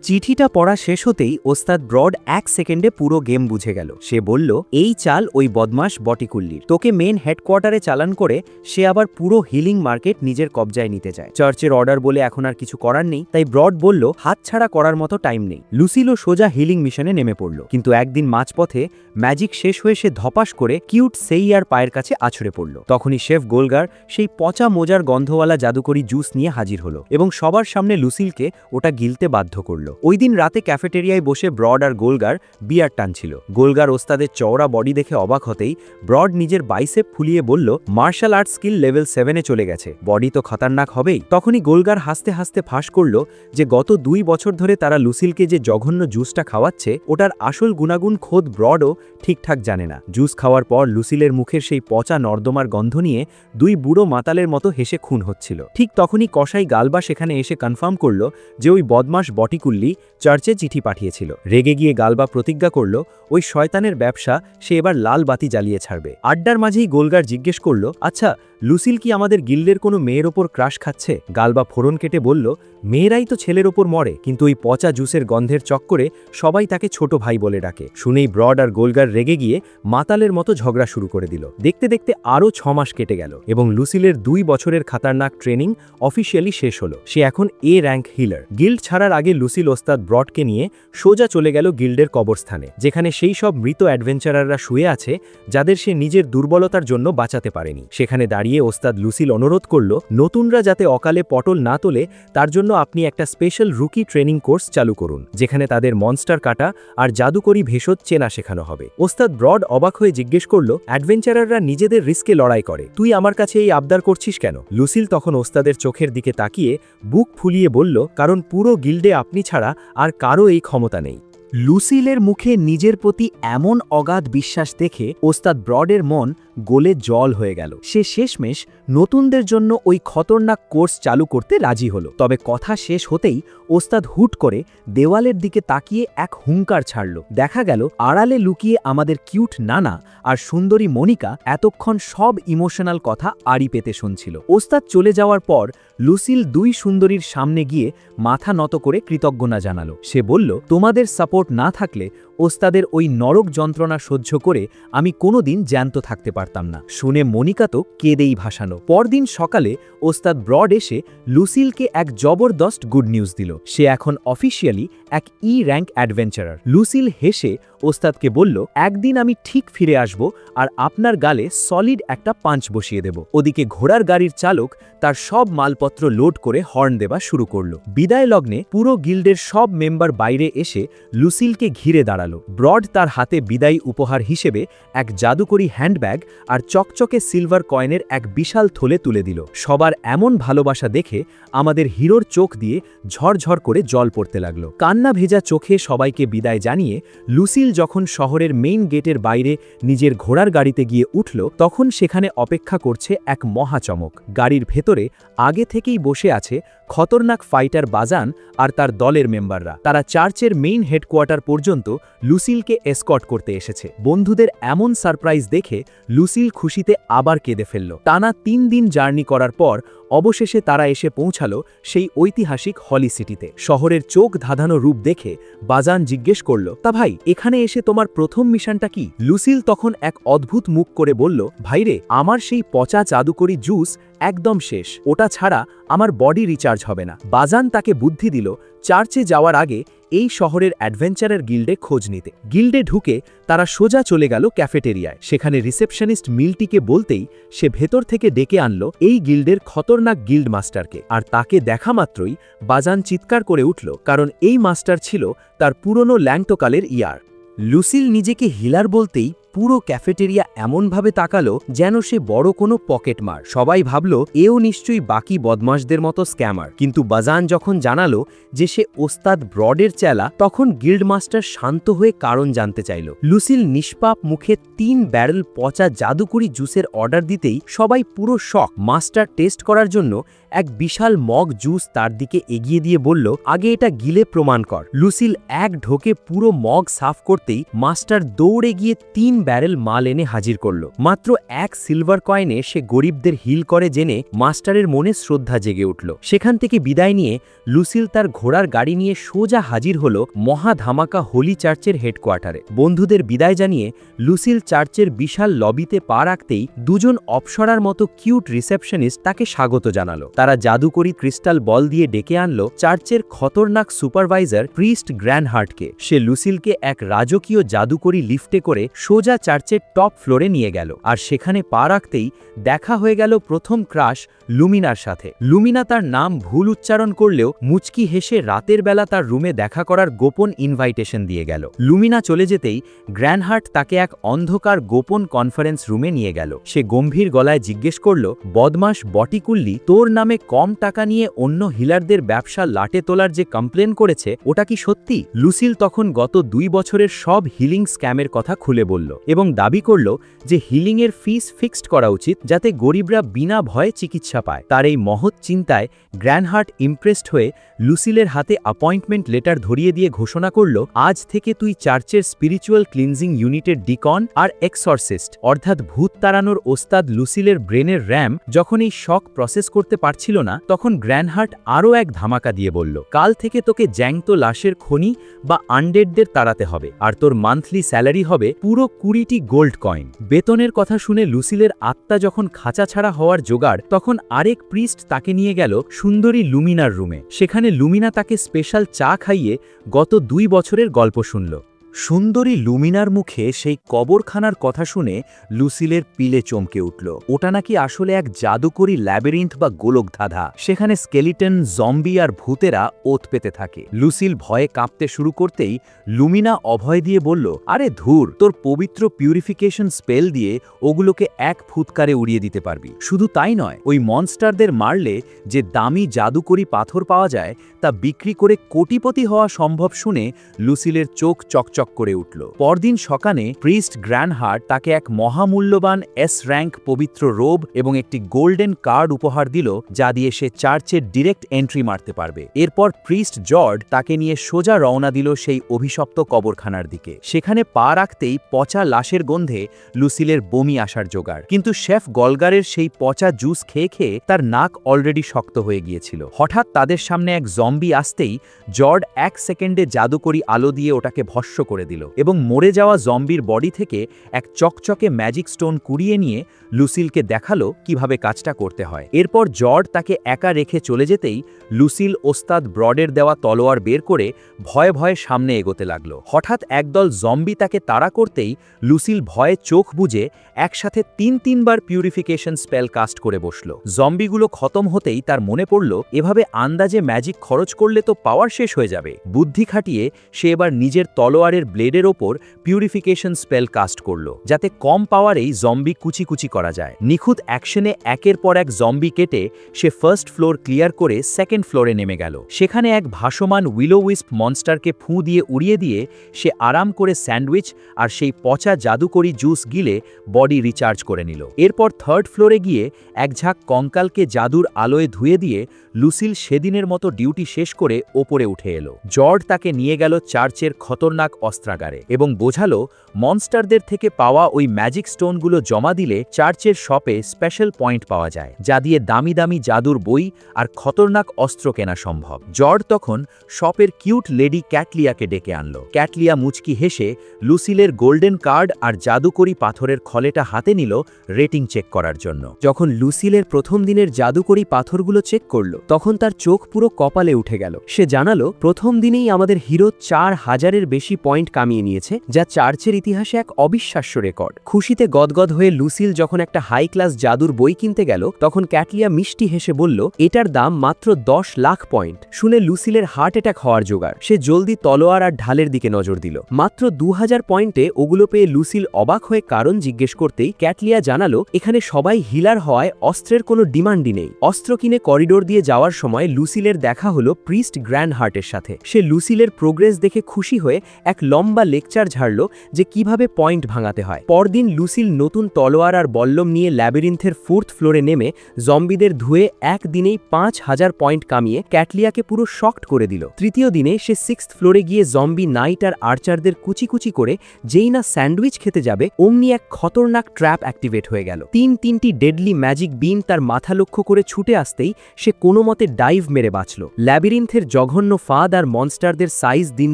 S1: চিঠিটা পড়া শেষ হতেই ওস্তাদ ব্রড 1 সেকেন্ডে পুরো গেম বুঝে গেল। সে বলল, এই চাল ওই বদমাশ বটিকুল্লির। তোকে মেন হেডকোয়ার্টারে চালান করে সে আবার পুরো হিলিং মার্কেট নিজের কবজায় নিতে চায়। চার্চের অর্ডার বলে এখন আর কিছু করার নেই, তাই ব্রড বলল হাতছাড়া করার মতো টাইম নেই। লুসিলও সোজা হিলিং মিশনে নেমে পড়ল। কিন্তু একদিন মাঝপথে ম্যাজিক শেষ হয়ে সে ধপাস করে কিউট সেইয়ার পায়ের কাছে আছড়ে পড়ল। তখনই শেফ গোলগার সেই পচা মোজার গন্ধওয়ালা জাদুকরি জুস নিয়ে হাজির হলো এবং সবার সামনে লুসিলকে ওটা গিলতে বাধ্য করল। ওই দিন রাতে ক্যাফেটেরিয়ায় বসে ব্রড আর গোলগার বিয়ার টানছিল। গোলগার ওস্তাদের চওড়া বডি দেখে অবাক হতেই ব্রড নিজের বাইসেপ ফুলিয়ে বলল, মার্শাল আর্ট স্কিল লেভেল 7-এ চলে গেছে, বডি তো খতরনাক হবেই। তখনই গোলগার হাসতে হাসতে ফাঁস করল যে গত 2 বছর ধরে তারা লুসিলকে যে জঘন্য জুসটা খাওয়াচ্ছে ওটার আসল গুণাগুণ খোদ ব্রডও ঠিকঠাক জানে না। জুস খাওয়ার পর লুসিলের মুখের সেই পচা নর্দমার গন্ধ নিয়ে 2 বুড়ো মাতালের মতো হেসে খুন হচ্ছিল। ঠিক তখনই কসাই গালবা সেখানে এসে কনফার্ম করল যে ওই বদমাশ বটিকুল্লি চার্চে চিঠি পাঠিয়েছিল। রেগে গিয়ে গালবা প্রতিজ্ঞা করল ওই শয়তানের ব্যবসা সে এবার লাল বাতি জ্বালিয়ে ছাড়বে। আড্ডার মাঝেই গোলগার জিজ্ঞেস করল, আচ্ছা লুসিল কি আমাদের গিল্ডের কোনো মেয়ের ওপর ক্রাশ খাচ্ছে? গালবা ফোড়ন কেটে বলল, মেয়েরাই তো ছেলের ওপর মরে, কিন্তু ওই পচা জুসের গন্ধের চক্করে সবাই তাকে ছোট ভাই বলে ডাকে। শুনেই ব্রড আর গোলগার রেগে গিয়ে মাতালের মতো ঝগড়া শুরু করে দিল। দেখতে দেখতে আরও 6 মাস কেটে গেল এবং লুসিলের 2 বছরের খাতারনাক ট্রেনিং অফিসিয়ালি শেষ হলো। সে এখন এ র্যাঙ্ক হিলার। গিল্ড ছাড়ার আগে লুসিল ওস্তাদ ব্রডকে নিয়ে সোজা চলে গেল গিল্ডের কবরস্থানে, যেখানে সেই সব মৃত অ্যাডভেঞ্চারাররা শুয়ে আছে যাদের সে নিজের দুর্বলতার জন্য বাঁচাতে পারেনি। সেখানে দাঁড়িয়ে ওস্তাদ লুসিল অনুরোধ করল, নতুনরা যাতে অকালে পটল না তোলে তার জন্য আপনি একটা স্পেশাল রুকি ট্রেনিং কোর্স চালু করুন, যেখানে তাদের মনস্টার কাটা আর জাদুকরি ভেষজ চেনা শেখানো হবে। ওস্তাদ ব্রড অবাক হয়ে জিজ্ঞেস করল, অ্যাডভেঞ্চারাররা নিজেদের রিস্কে লড়াই করে, তুই আমার কাছে এই আবদার করছিস কেন? লুসিল তখন ওস্তাদের চোখের দিকে তাকিয়ে বুক ফুলিয়ে বলল, কারণ পুরো গিল্ডে আপনি ছাড়া আর কারো এই ক্ষমতা নেই। লুসিলের মুখে নিজের প্রতি এমন অগাধ বিশ্বাস দেখে ওস্তাদ ব্রডের মন গোলে জল হয়ে গেল। সে শেষমেশ নতুনদের জন্য ওই খতরনাক কোর্স চালু করতে রাজি হলো। তবে কথা শেষ হতেই ওস্তাদ হুট করে দেওয়ালের দিকে তাকিয়ে এক হুঙ্কার ছাড়ল। দেখা গেল আড়ালে লুকিয়ে আমাদের কিউট নানা আর সুন্দরী মনিকা এতক্ষণ সব ইমোশনাল কথা আড়ি পেতে শুনছিল। ওস্তাদ চলে যাওয়ার পর লুসিল 2 সুন্দরীর সামনে গিয়ে মাথা নত করে কৃতজ্ঞতা জানালো। সে বলল, তোমাদের সাপোর্ট না থাকলে ওস্তাদের ওই নরক যন্ত্রণা সহ্য করে আমি কোনোদিন জ্যান্ত থাকতে পারতাম না। শুনে মনিকা তো কেঁদেই ভাসানো। পরদিন সকালে ওস্তাদ ব্রড এসে লুসিলকে এক জবরদস্ত গুড নিউজ দিল। সে এখন অফিসিয়ালি এক ই র্যাঙ্ক অ্যাডভেঞ্চারার। লুসিল হেসে ওস্তাদকে বলল, একদিন আমি ঠিক ফিরে আসব আর আপনার গালে সলিড একটা পাঞ্চ বসিয়ে দেব। ওদিকে ঘোড়ার গাড়ির চালক তার সব মালপত্র লোড করে হর্ন দেওয়া শুরু করল। বিদায় লগ্নে পুরো গিল্ডের সব মেম্বার বাইরে এসে লুসিলকে ঘিরে দাঁড়াল। দাঁড়ালো। ব্রড তার হাতে বিদায়ী উপহার হিসেবে এক জাদুকরি হ্যান্ডব্যাগ আর চকচকে সিলভার কয়েনের এক বিশাল থলে তুলে দিল। সবার এমন ভালোবাসা দেখে আমাদের হিরোর চোখ দিয়ে ঝরঝর করে জল পড়তে লাগলো। কান্না ভেজা চোখে সবাইকে বিদায় জানিয়ে লুসিল যখন শহরের মেইন গেটের বাইরে নিজের ঘোড়ার গাড়িতে গিয়ে উঠল, তখন সেখানে অপেক্ষা করছে এক মহাচমক। গাড়ির ভেতরে আগে থেকেই বসে আছে খতরনাক ফাইটার বাজান আর তার দলের মেম্বাররা। তারা চার্চের মেইন হেডকোয়ার্টার পর্যন্ত লুসিলকে এসকর্ট করতে এসেছে। বন্ধুদের এমন সারপ্রাইজ দেখে লুসিল খুশিতে আবার কেঁদে ফেলল। টানা 3 দিন জার্নি করার পর অবশেষে তারা এসে পৌঁছালো সেই ঐতিহাসিক হলি সিটিতে। শহরের চোখ ধাঁধানো রূপ দেখে বাজান জিজ্ঞেস করল, তা ভাই, এখানে এসে তোমার প্রথম মিশনটা কি? লুসিল তখন এক অদ্ভুত মুখ করে বলল, ভাইরে, আমার সেই পচা জাদুকরি জুস একদম শেষ, ওটা ছাড়া আমার বডি রিচার্জ হবে না। বাজান তাকে বুদ্ধি দিল চার্চে যাওয়ার আগে এই শহরের অ্যাডভেঞ্চারের গিল্ডে খোঁজ নিতে। গিল্ডে ঢুকে তারা সোজা চলে গেল ক্যাফেটেরিয়ায়। সেখানে রিসেপশনিস্ট মিল্টিকে বলতেই সে ভেতর থেকে ডেকে আনলো এই গিল্ডের খতরনাক গিল্ড মাস্টারকে। আর তাকে দেখা মাত্রই বাজান চিৎকার করে উঠল, কারণ এই মাস্টার ছিল তার পুরনো ল্যাংটোকালের ইয়ার। লুসিল নিজেকে হিলার বলতেই পুরো ক্যাফেটেরিয়া এমনভাবে তাকালো যেন সে বড় কোনো পকেটমার। সবাই ভাবল এও নিশ্চয়ই বাকি বদমাশদের মতো স্ক্যামার। কিন্তু বাজান যখন জানালো যে সে ওস্তাদ ব্রডের চেলা, তখন গিল্ড মাস্টার শান্ত হয়ে কারণ জানতে চাইল। লুসিল নিষ্পাপ মুখে 3 ব্যারেল পচা জাদুকরি জুসের অর্ডার দিতেই সবাই পুরো শক। মাস্টার টেস্ট করার জন্য এক বিশাল মগ জুস তার দিকে এগিয়ে দিয়ে বলল, আগে এটা গিলে প্রমাণ কর। লুসিল এক ঢোকে পুরো মগ সাফ করতেই মাস্টার দৌড়ে গিয়ে 3 ব্যারেল মাল এনে হাজির করল। মাত্র 1 সিলভার কয়েনে সে গরিবদের হিল করে জেনে মাস্টারের মনে শ্রদ্ধা জেগে উঠল। সেখান থেকে বিদায় নিয়ে লুসিল তার ঘোড়ার গাড়ি নিয়ে সোজা হাজির হল মহা ধামাকা হোলি চার্চের হেডকোয়ার্টারে। বন্ধুদের বিদায় জানিয়ে লুসিল চার্চের বিশাল লবিতে পা রাখতেই দুজন অপসরার মতো কিউট রিসেপশনিস্ট তাকে স্বাগত জানালো। তারা জাদুকরি ক্রিস্টাল বল দিয়ে ডেকে আনলো চার্চের খতরনাক সুপারভাইজার প্রিস্ট গ্র্যানহার্টকে। সে লুসিলকে এক রাজকীয় জাদুকরি লিফটে করে সোজা চার্চের টপ ফ্লোরে নিয়ে গেল। আর সেখানে পা রাখতেই দেখা হয়ে গেল প্রথম ক্রাশ লুমিনার সাথে। লুমিনা তার নাম ভুল উচ্চারণ করলেও মুচকি হেসে রাতের বেলা তার রুমে দেখা করার গোপন ইনভাইটেশন দিয়ে গেল। লুমিনা চলে যেতেই গ্র্যানহার্ট তাকে এক অন্ধকার গোপন কনফারেন্স রুমে নিয়ে গেল। সে গম্ভীর গলায় জিজ্ঞেস করল, বদমাস বটিকুল্লি, তোর নামে কম টাকা নিয়ে অন্য হিলারদের ব্যবসা লাটে তোলার যে কমপ্লেন করেছে ওটা কি সত্যি? লুসিল তখন গত 2 বছরের সব হিলিং স্ক্যামের কথা খুলে বলল এবং দাবি করল যে হিলিংয়ের ফিস ফিক্সড করা উচিত যাতে গরিবরা বিনা ভয়ে চিকিৎসা পায়। তার এই মহৎ চিন্তায় গ্র্যানহার্ট ইমপ্রেসড হয়ে লুসিলের হাতে অ্যাপয়েন্টমেন্ট লেটার ধরিয়ে দিয়ে ঘোষণা করল, আজ থেকে তুই চার্চের স্পিরিচুয়াল ক্লিনজিং ইউনিটের ডিকন আর এক্সরসিস্ট, অর্থাৎ ভূত তাড়ানোর ওস্তাদ। লুসিলের ব্রেনের র্যাম যখন এই শক প্রসেস করতে পারছিল না, তখন গ্র্যানহার্ট আরও এক ধামাকা দিয়ে বলল, কাল থেকে তোকে জ্যাংতো লাশের খনি বা আনডেডদের তাড়াতে হবে, আর তোর মান্থলি স্যালারি হবে পুরো 20টি গোল্ড কয়েন। বেতনের কথা শুনে লুসিলের আত্মা যখন খাঁচা ছাড়া হওয়ার জোগাড়, তখন আরেক প্রিস্ট তাকে নিয়ে গেল সুন্দরী লুমিনার রুমে। সেখানে লুমিনা তাকে স্পেশাল চা খাইয়ে গত 2 বছরের গল্প শুনল। সুন্দরী লুমিনার মুখে সেই কবরখানার কথা শুনে লুসিলের পিলে চমকে উঠল। ওটা নাকি আসলে এক জাদুকরি ল্যাবিরিন্থ বা গোলকধাঁধা। সেখানে স্কেলিটন, জম্বি আর ভূতেরা ওত পেতে থাকে। লুসিল ভয়ে কাঁপতে শুরু করতেই লুমিনা অভয় দিয়ে বলল, আরে ধুর, তোর পবিত্র পিউরিফিকেশন স্পেল দিয়ে ওগুলোকে এক ফুৎকারে উড়িয়ে দিতে পারবি। শুধু তাই নয়, ওই মনস্টারদের মারলে যে দামি জাদুকরি পাথর পাওয়া যায় তা বিক্রি করে কোটিপতি হওয়া সম্ভব শুনে লুসিলের চোখ চকচক করে উঠল। পরদিন সকালে প্রিস্ট গ্র্যানহার্ট তাকে এক মহামূল্যবান এস র্যাঙ্ক পবিত্র রোব এবং একটি গোল্ডেন কার্ড উপহার দিল, যা দিয়ে সে চার্চের ডিরেক্ট এন্ট্রি মারতে পারবে। এরপর প্রিস্ট জর্জ তাকে নিয়ে সোজা রওনা দিল সেই অভিশপ্ত কবরখানার দিকে। সেখানে পা রাখতেই পচা লাশের গন্ধে লুসিলের বমি আসার জোগাড়। কিন্তু শেফ গলগারের সেই পচা জুস খেয়ে খেয়ে তার নাক অলরেডি শক্ত হয়ে গিয়েছিল। হঠাৎ তাদের সামনে এক জম্বি আসতেই জর্জ 1 সেকেন্ডে জাদুকরি আলো দিয়ে ওটাকে ভস্ম করে দিল এবং মরে যাওয়া জম্বির বডি থেকে এক চকচকে ম্যাজিক স্টোন কুড়িয়ে নিয়ে লুসিলকে দেখালো কিভাবে কাজটা করতে হয়। এরপর জর্জ তাকে একা রেখে চলে যেতেই লুসিল ওস্তাদ ব্রডের দেওয়া তলোয়ার বের করে ভয়ে ভয়ে সামনে এগোতে লাগলো। হঠাৎ একদল জম্বি তাকে তাড়া করতেই লুসিল ভয়ে চোখ বুজে একসাথে 3 বার পিউরিফিকেশন স্পেল কাস্ট করে বসল। জম্বিগুলো খতম হতেই তার মনে পড়ল, এভাবে আন্দাজে ম্যাজিক খরচ করলে তো পাওয়ার শেষ হয়ে যাবে। বুদ্ধি খাটিয়ে সে এবার নিজের তলোয়ারের লুসিলের ব্লেডের ওপর পিউরিফিকেশন স্পেল কাস্ট করল, যাতে কম পাওয়ারেই জম্বি কুচি কুচি করা যায়। নিখুঁত অ্যাকশনে একের পর এক জম্বি কেটে সে ফার্স্ট ফ্লোর ক্লিয়ার করে সেকেন্ড ফ্লোরে নেমে গেল। সেখানে এক ভাসমান উইলো উইস্প মনস্টারকে ফুঁ দিয়ে উড়িয়ে দিয়ে সে আরাম করে স্যান্ডউইচ আর সেই পচা জাদুকরি জুস গিলে বডি রিচার্জ করে নিল। এরপর থার্ড ফ্লোরে গিয়ে এক ঝাঁক কঙ্কালকে জাদুর আলোয় ধুয়ে দিয়ে লুসিল সেদিনের মতো ডিউটি শেষ করে ওপরে উঠে এলো। জর্জ তাকে নিয়ে গেল চার্চের খতরনাক অস্ত্রাগারে এবং বোঝালো মনস্টারদের থেকে পাওয়া ওই ম্যাজিক স্টোনগুলো জমা দিলে চার্চের শপে স্পেশাল পয়েন্ট পাওয়া যায়, যা দিয়ে দামি দামি জাদুর বই আর খতরনাক অস্ত্র কেনা সম্ভব। জর্জ তখন শপের কিউট লেডি ক্যাটলিয়াকে ডেকে আনলো। ক্যাটলিয়া মুচকি হেসে লুসিলের গোল্ডেন কার্ড আর জাদুকরি পাথরের খলেটা হাতে নিল রেটিং চেক করার জন্য। যখন লুসিলের প্রথম দিনের জাদুকরি পাথরগুলো চেক করল, তখন তার চোখ পুরো কপালে উঠে গেল। সে জানালো প্রথম দিনেই আমাদের হিরো 4000-এর বেশি পয়েন্ট কামিয়ে নিয়েছে, যা চার্চের ইতিহাসে এক অবিশ্বাস্য রেকর্ড। খুশিতে গদগদ হয়ে লুসিল যখন একটা হাই ক্লাস জাদুর বই কিনতে গেল, তখন ক্যাটলিয়া মিষ্টি হেসে বলল এটার দাম মাত্র 10 লাখ পয়েন্ট। শুনে লুসিলের হার্ট অ্যাটাক হওয়ার জোগাড়। সে জলদি তলোয়ার আর ঢালের দিকে নজর দিল। মাত্র 2000 পয়েন্টে ওগুলো পেয়ে লুসিল অবাক হয়ে কারণ জিজ্ঞেস করতেই ক্যাটলিয়া জানালো এখানে সবাই হিলার হওয়ায় অস্ত্রের কোনো ডিমান্ডই নেই। অস্ত্র কিনে করিডোর দিয়ে যাওয়ার সময় লুসিলের দেখা হলো প্রিস্ট গ্র্যান্ড হার্টের সাথে। সে লুসিলের প্রোগ্রেস দেখে খুশি হয়ে এক লম্বা লেকচার ঝাড়ল যে কিভাবে পয়েন্ট ভাঙাতে হয়। পরদিন লুসিল নতুন তলোয়ার আর বল্লম নিয়ে ল্যাবিরিন্থের 4th ফ্লোরে নেমে জম্বিদের ধুয়ে একদিনেই 5000 পয়েন্ট কামিয়ে ক্যাটলিয়াকে পুরো শকড করে দিল। তৃতীয় দিনে সে 6th ফ্লোরে গিয়ে জম্বি নাইট আর আর্চারদের কুচি কুচি করে যেই না স্যান্ডউইচ খেতে যাবে, অমনি এক খতরনাক ট্র্যাপ অ্যাক্টিভেট হয়ে গেল। তিনটি ডেডলি ম্যাজিক বিম তার মাথা লক্ষ্য করে ছুটে আসতেই সে কোনো মতে ডাইভ মেরে বাঁচল। ল্যাবিরিন্থের জঘন্য ফাঁদ আর মনস্টারদের সাইজ দিন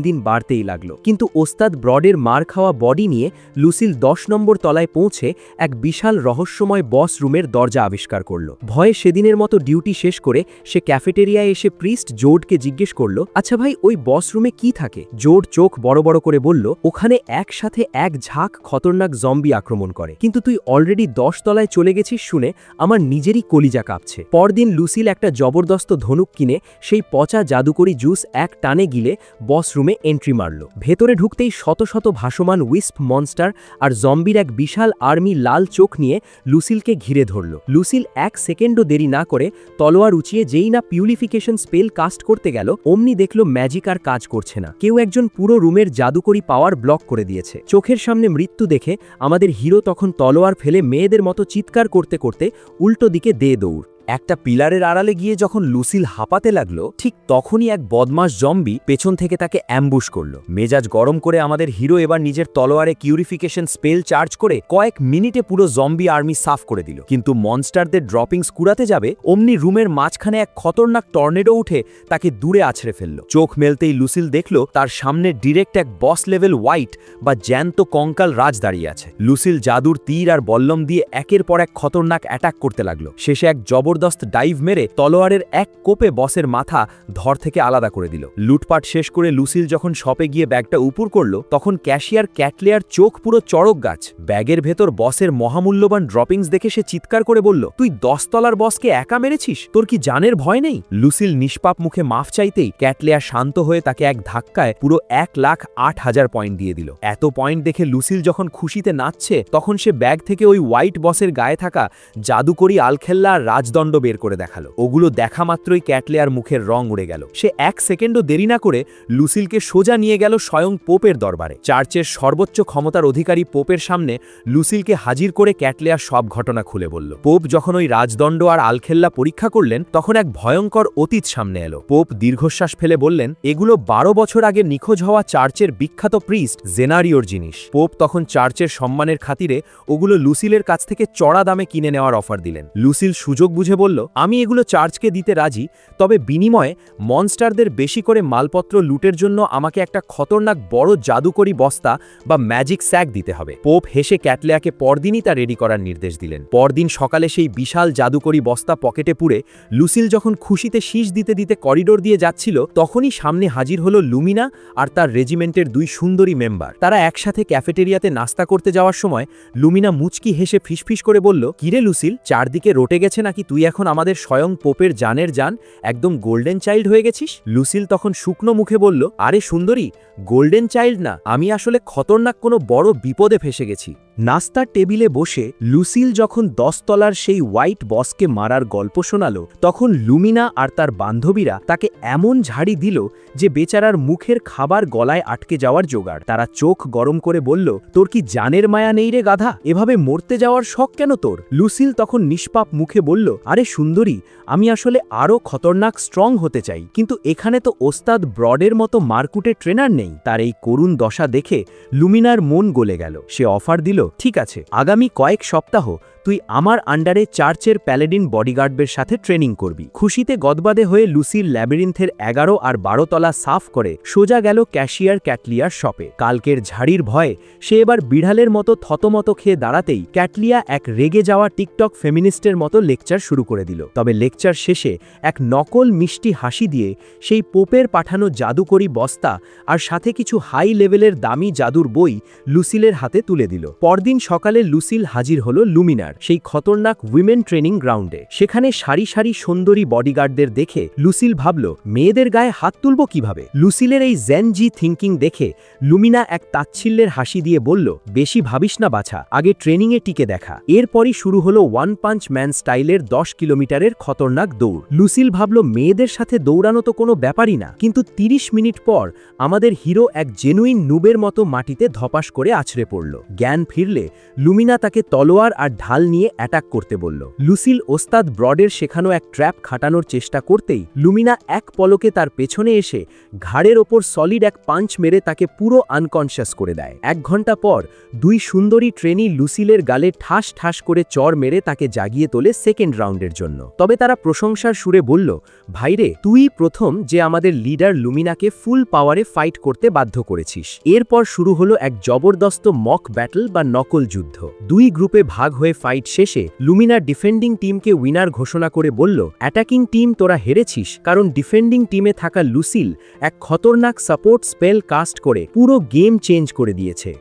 S1: দিন বাড়তেই লাগলো। কিন্তু ওস্তাদ ব্রডের মার খাওয়া বডি নিয়ে লুসিল 10 নম্বর তলায় পৌঁছে এক বিশাল রহস্যময় বস রুমের দরজা আবিষ্কার করল। ভয়ে সেদিনের মতো ডিউটি শেষ করে সে ক্যাফেটেরিয়ায় এসে প্রিস্ট জোডকে জিজ্ঞেস করল, আচ্ছা ভাই, ওই বস রুমে কি থাকে? জোড চোখ বড় বড় করে বলল, ওখানে একসাথে এক ঝাঁক খতরনাক জম্বি আক্রমণ করে, কিন্তু তুই অলরেডি 10 তলায় চলে গেছিস শুনে আমার নিজেরই কলিজা কাঁপছে। পরদিন লুসিল একটা জবরদস্ত ধনুক কিনে সেই পচা জাদুকরি জুস এক টানে গিলে বস রুমে এন্ট্রি মারল। ভেতরে ঢুকতেই শত শত ভাসমান উইস্প মনস্টার আর জম্বির এক বিশাল আর্মি লাল চোখ নিয়ে লুসিলকে ঘিরে ধরল। লুসিল 1 সেকেন্ডও দেরি না করে তলোয়ার উঁচিয়ে যেই না পিউরিফিকেশন স্পেল কাস্ট করতে গেল, অমনি দেখল ম্যাজিক আর কাজ করছে না। কেউ একজন পুরো রুমের জাদুকরি পাওয়ার ব্লক করে দিয়েছে। চোখের সামনে মৃত্যু দেখে আমাদের হিরো তখন তলোয়ার ফেলে মেয়েদের মতো চিৎকার করতে করতে উল্টো দিকে দে দৌড়। একটা পিলারের আড়ালে গিয়ে যখন লুসিল হাঁপাতে লাগলো, ঠিক তখনই এক বদমাশ জম্বি পেছন থেকে তাকে অ্যাম্বুশ করল। মেজাজ গরম করে আমাদের হিরো এবার নিজের তলোয়ারে পিউরিফিকেশন স্পেল চার্জ করে কয়েক মিনিটে পুরো জম্বি আর্মি সাফ করে দিল। কিন্তু মনস্টারদের ড্রপিংস কুড়াতে যাবে, অমনি রুমের মাঝখানে এক খতরনাক টর্নেডো উঠে তাকে দূরে আছড়ে ফেলল। চোখ মেলতেই লুসিল দেখল তার সামনে ডিরেক্ট এক বস লেভেল হোয়াইট বা জ্যান্ত কঙ্কাল রাজ দাঁড়িয়ে আছে। লুসিল জাদুর তীর আর বল্লম দিয়ে একের পর এক খতরনাক অ্যাটাক করতে লাগলো। শেষে এক জবরদস্ত ডাইভ মেরে তলোয়ারের এক কোপে বসের মাথা ধর থেকে আলাদা করে দিল। লুটপাট শেষ করে লুসিল যখন শপে গিয়ে ব্যাগটা উপর করল, তখন ক্যাশিয়ার ক্যাটলিয়ার চোখ পুরো চড়ক গাছ। ব্যাগের ভেতর বসের মহামূল্যবান ড্রপিংস দেখে সে চিৎকার করে বলল, তুই 10 তলার বসকে একা মেরেছিস? তোর কি জানের ভয় নেই? লুসিল নিষ্পাপ মুখে মাফ চাইতেই ক্যাটলিয়া শান্ত হয়ে তাকে এক ধাক্কায় পুরো 1,08,000 পয়েন্ট দিয়ে দিল। এত পয়েন্ট দেখে লুসিল যখন খুশিতে নাচছে, তখন সে ব্যাগ থেকে ওই হোয়াইট বসের গায়ে থাকা জাদুকরি আলখেল্লা আর রাজদণ্ড বের করে দেখালো। ওগুলো দেখা মাত্রই ক্যাটলিয়ার মুখের রং উড়ে গেল। সে 1 সেকেন্ডও দেরি না করে লুসিলকে সোজা নিয়ে গেল স্বয়ং পোপের দরবারে। চার্চের সর্বোচ্চ ক্ষমতার অধিকারী পোপের সামনে লুসিলকে হাজির করে ক্যাটলিয়ার সব ঘটনা খুলে বলল। পোপ যখন ওই রাজদণ্ড আর আলখেল্লা পরীক্ষা করলেন, তখন এক ভয়ঙ্কর অতীত সামনে এলো। পোপ দীর্ঘশ্বাস ফেলে বললেন, এগুলো 12 বছর আগে নিখোঁজ হওয়া চার্চের বিখ্যাত প্রিস্ট জেনারিওর জিনিস। পোপ তখন চার্চের সম্মানের খাতিরে ওগুলো লুসিলের কাছ থেকে চড়া দামে কিনে নেওয়ার অফার দিলেন। লুসিল সুযোগ বুঝে বলল, আমি এগুলো চার্চকে দিতে রাজি, তবে বিনিময়ে মনস্টারদের বেশি করে মালপত্র লুটের জন্য আমাকে একটা খতরনাক বড় জাদুকরি বস্তা বা ম্যাজিক স্যাক দিতে হবে। পোপ হেসে ক্যাটলিয়াকে পরদিনই তা রেডি করার নির্দেশ দিলেন। পরদিন সকালে সেই বিশাল জাদুকরি বস্তা পকেটে পুরে লুসিল যখন খুশিতে শীষ দিতে দিতে করিডোর দিয়ে যাচ্ছিল, তখনই সামনে হাজির হলো লুমিনা আর তার রেজিমেন্টের 2 সুন্দরী মেম্বার। তারা একসাথে ক্যাফেটেরিয়াতে নাস্তা করতে যাওয়ার সময় লুমিনা মুচকি হেসে ফিসফিস করে বলল, কিরে লুসিল, চারদিকে রটে গেছে নাকি তুই তুই এখন আমাদের স্বয়ং পোপের জানের জান, একদম গোল্ডেন চাইল্ড হয়ে গেছিস। লুসিল তখন শুকনো মুখে বলল, আরে সুন্দরী, গোল্ডেন চাইল্ড না, আমি আসলে খতরনাক কোনো বড় বিপদে ফেসে গেছি। নাস্তার টেবিলে বসে লুসিল যখন 10 তলার সেই হোয়াইট বসকে মারার গল্প শোনালো, তখন লুমিনা আর তার বান্ধবীরা তাকে এমন ঝাড়ি দিল যে বেচারার মুখের খাবার গলায় আটকে যাওয়ার জোগাড়। তারা চোখ গরম করে বলল, তোর কি জানের মায়া নেই রে গাধা, এভাবে মরতে যাওয়ার শখ কেন তোর? লুসিল তখন নিষ্পাপ মুখে বলল, আরে সুন্দরী, আমি আসলে আরও খতরনাক স্ট্রং হতে চাই, কিন্তু এখানে তো ওস্তাদ ব্রডের মতো মারকুটে ট্রেনার নেই। তার এই করুণ দশা দেখে লুমিনার মন গলে গেল। সে অফার দিল, ঠিক আছে, আগামী কয়েক সপ্তাহ তুই আমার আন্ডারে চার্চের প্যালেডিন বডিগার্ডদের সাথে ট্রেনিং করবি। খুশিতে গদবাদে হয়ে লুসিল ল্যাবিরিন্থের 11 আর 12 তলা সাফ করে সোজা গেল ক্যাশিয়ার ক্যাটলিয়ার শপে। কালকের ঝাড়ির ভয়ে সে এবার বিড়ালের মতো থতমত খেয়ে দাঁড়াতেই ক্যাটলিয়া এক রেগে যাওয়া টিকটক ফেমিনিস্টের মতো লেকচার শুরু করে দিল। তবে লেকচার শেষে এক নকল মিষ্টি হাসি দিয়ে সেই পোপের পাঠানো জাদুকরি বস্তা আর সাথে কিছু হাই লেভেলের দামি জাদুর বই লুসিলের হাতে তুলে দিল। পরদিন সকালে লুসিল হাজির হলো লুমিনার সেই খতরনাক উইমেন ট্রেনিং গ্রাউন্ডে। সেখানে সারি সারি সুন্দরী বডিগার্ডদের দেখে লুসিল ভাবল, মেয়েদের গায়ে হাত তুলব কিভাবে? লুসিলের এই জেন জি থিঙ্কিং দেখে লুমিনা এক তাচ্ছিল্যের হাসি দিয়ে বলল, বেশি ভাবিস না বাছা, আগে ট্রেনিংয়ে টিকে দেখা। এরপরই শুরু হলো ওয়ান পাঞ্চ ম্যান স্টাইলের 10 কিলোমিটারের খতরনাক দৌড়। লুসিল ভাবল, মেয়েদের সাথে দৌড়ানো তো কোনো ব্যাপারই না, কিন্তু 30 মিনিট পর আমাদের হিরো এক জেনুইন নুবের মতো মাটিতে ধপাস করে আছড়ে পড়ল। জ্ঞান ফিরলে লুমিনা তাকে তলোয়ার আর ঢাল নিয়ে অ্যাটাক করতে বলল। লুসিল ওস্তাদ ব্রডের শেখানো এক ট্র্যাপ খাটানোর চেষ্টা করতেই লুমিনা এক পলকে তার পেছনে এসে ঘাড়ের ওপর সলিড এক পাঞ্চ মেরে তাকে পুরো আনকনশিয়াস করে দেয়। 1 ঘন্টা পর দুই সুন্দরী ট্রেনি লুসিলের গালে ঠাস ঠাস করে চড় মেরে তাকে জাগিয়ে তোলে সেকেন্ড রাউন্ডের জন্য। তবে তারা প্রশংসার সুরে বলল, ভাইরে, তুই প্রথম যে আমাদের লিডার লুমিনাকে ফুল পাওয়ারে ফাইট করতে বাধ্য করেছিস। এরপর শুরু হলো এক জবরদস্ত মক ব্যাটল বা নকল যুদ্ধ। দুই গ্রুপে ভাগ হয়ে ফাইট শেষে লুমিনা ডিফেন্ডিং টিমকে উইনার ঘোষণা করে বলল, অ্যাটাকিং টিম তোরা হেরেছিস, কারণ ডিফেন্ডিং টিমে থাকা লুসিল এক খতরনাক সাপোর্ট স্পেল কাস্ট করে পুরো গেম চেঞ্জ করে দিয়েছে।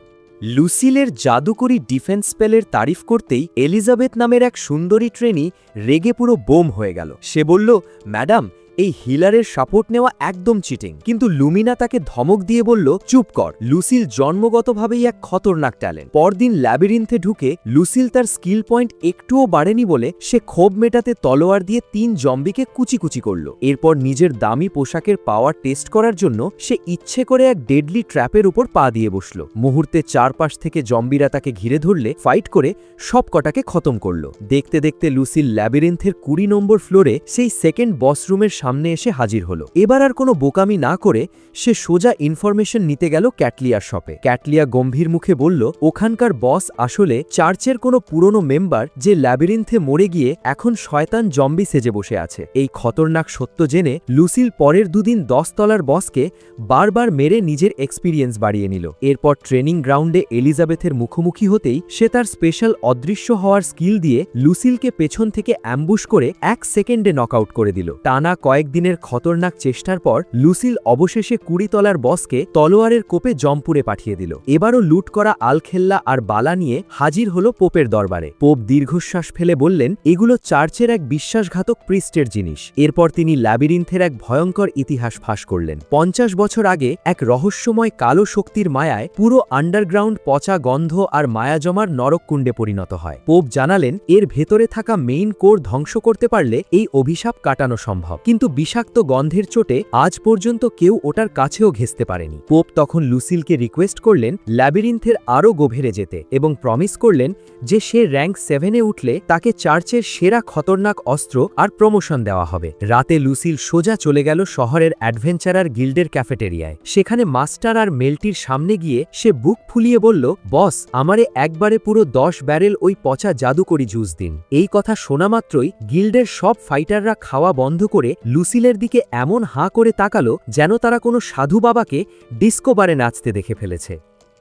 S1: লুসিলের জাদুকরি ডিফেন্স স্পেলের তারিফ করতেই এলিজাবেথ নামের এক সুন্দরী ট্রেনি রেগে পুরো বোম হয়ে গেল। সে বলল, ম্যাডাম, এই হিলারের সাপোর্ট নেওয়া একদম চিটিং। কিন্তু লুমিনা তাকে ধমক দিয়ে বলল, চুপ কর, লুসিল জন্মগতভাবেই এক খতরনাক ট্যালেন্ট। পরদিন ল্যাবিরিন্থে ঢুকে লুসিল তার স্কিল পয়েন্ট একটুও বাড়েনি বলে সে ক্ষোভ মেটাতে তলোয়ার দিয়ে 3 জম্বিকে কুচি করল। এরপর নিজের দামি পোশাকের পাওয়ার টেস্ট করার জন্য সে ইচ্ছে করে এক ডেডলি ট্র্যাপের উপর পা দিয়ে বসল। মুহূর্তে চারপাশ থেকে জম্বিরা তাকে ঘিরে ধরলে ফাইট করে সব কটাকে খতম করল। দেখতে দেখতে লুসিল ল্যাবিরিন্থের 20 নম্বর ফ্লোরে সেই সেকেন্ড বস রুমের সামনে এসে হাজির হলো। এবার আর কোনো বোকামি না করে সে সোজা ইনফরমেশন নিতে গেল ক্যাটলিয়ার শপে। ক্যাটলিয়া গম্ভীর মুখে বলল, ওখানকার বস আসলে চার্চের কোনো পুরনো মেম্বার যে ল্যাবিরিন্থে মরে গিয়ে এখন শয়তান জম্বি সেজে বসে আছে। এই খতরনাক সত্য জেনে লুসিল পরের দুদিন 10 তলার বসকে বারবার মেরে নিজের এক্সপিরিয়েন্স বাড়িয়ে নিল। এরপর ট্রেনিং গ্রাউন্ডে এলিজাবেথের মুখোমুখি হতেই সে তার স্পেশাল অদৃশ্য হওয়ার স্কিল দিয়ে লুসিলকে পেছন থেকে অ্যাম্বুশ করে 1 সেকেন্ডে নকআউট করে দিল। টানা কয়েকদিনের খতরনাক চেষ্টার পর লুসিল অবশেষে 20 তলার বসকে তলোয়ারের কোপে জম্পুরে পাঠিয়ে দিল। এবারও লুট করা আলখেল্লা আর বালা নিয়ে হাজির হলো পোপের দরবারে। পোপ দীর্ঘশ্বাস ফেলে বললেন, এগুলো চার্চের এক বিশ্বাসঘাতক প্রিস্টের জিনিস। এরপর তিনি ল্যাবিরিন্থের এক ভয়ঙ্কর ইতিহাস ফাঁস করলেন। 50 বছর আগে এক রহস্যময় কালো শক্তির মায়ায় পুরো আন্ডারগ্রাউন্ড পচা গন্ধ আর মায়াজমার নরককুণ্ডে পরিণত হয়। পোপ জানালেন, এর ভেতরে থাকা মেইন কোর ধ্বংস করতে পারলে এই অভিশাপ কাটানো সম্ভব, কিন্তু বিষাক্ত গন্ধের চোটে আজ পর্যন্ত কেউ ওটার কাছেও ঘেঁষতে পারেনি। পোপ তখন লুসিলকে রিকোয়েস্ট করলেন ল্যাবিরিন্থের আরও গভীরে যেতে এবং প্রমিস করলেন যে সে র্যাঙ্ক 7-এ উঠলে তাকে চার্চের সেরা খতরনাক অস্ত্র আর প্রমোশন দেওয়া হবে। রাতে লুসিল সোজা চলে গেল শহরের অ্যাডভেঞ্চারার গিল্ডের ক্যাফেটেরিয়ায়। সেখানে মাস্টার আর মেলটির সামনে গিয়ে সে বুক ফুলিয়ে বলল, বস, আমারে একবারে পুরো 10 ব্যারেল ওই পচা জাদুকরি জুস দিন। এই কথা শোনা মাত্রই গিল্ডের সব ফাইটাররা খাওয়া বন্ধ করে লুসিলের দিকে এমন হাঁ করে তাকালো যেন তারা কোনো সাধু বাবাকে ডিস্কো বারে নাচতে দেখে ফেলেছে।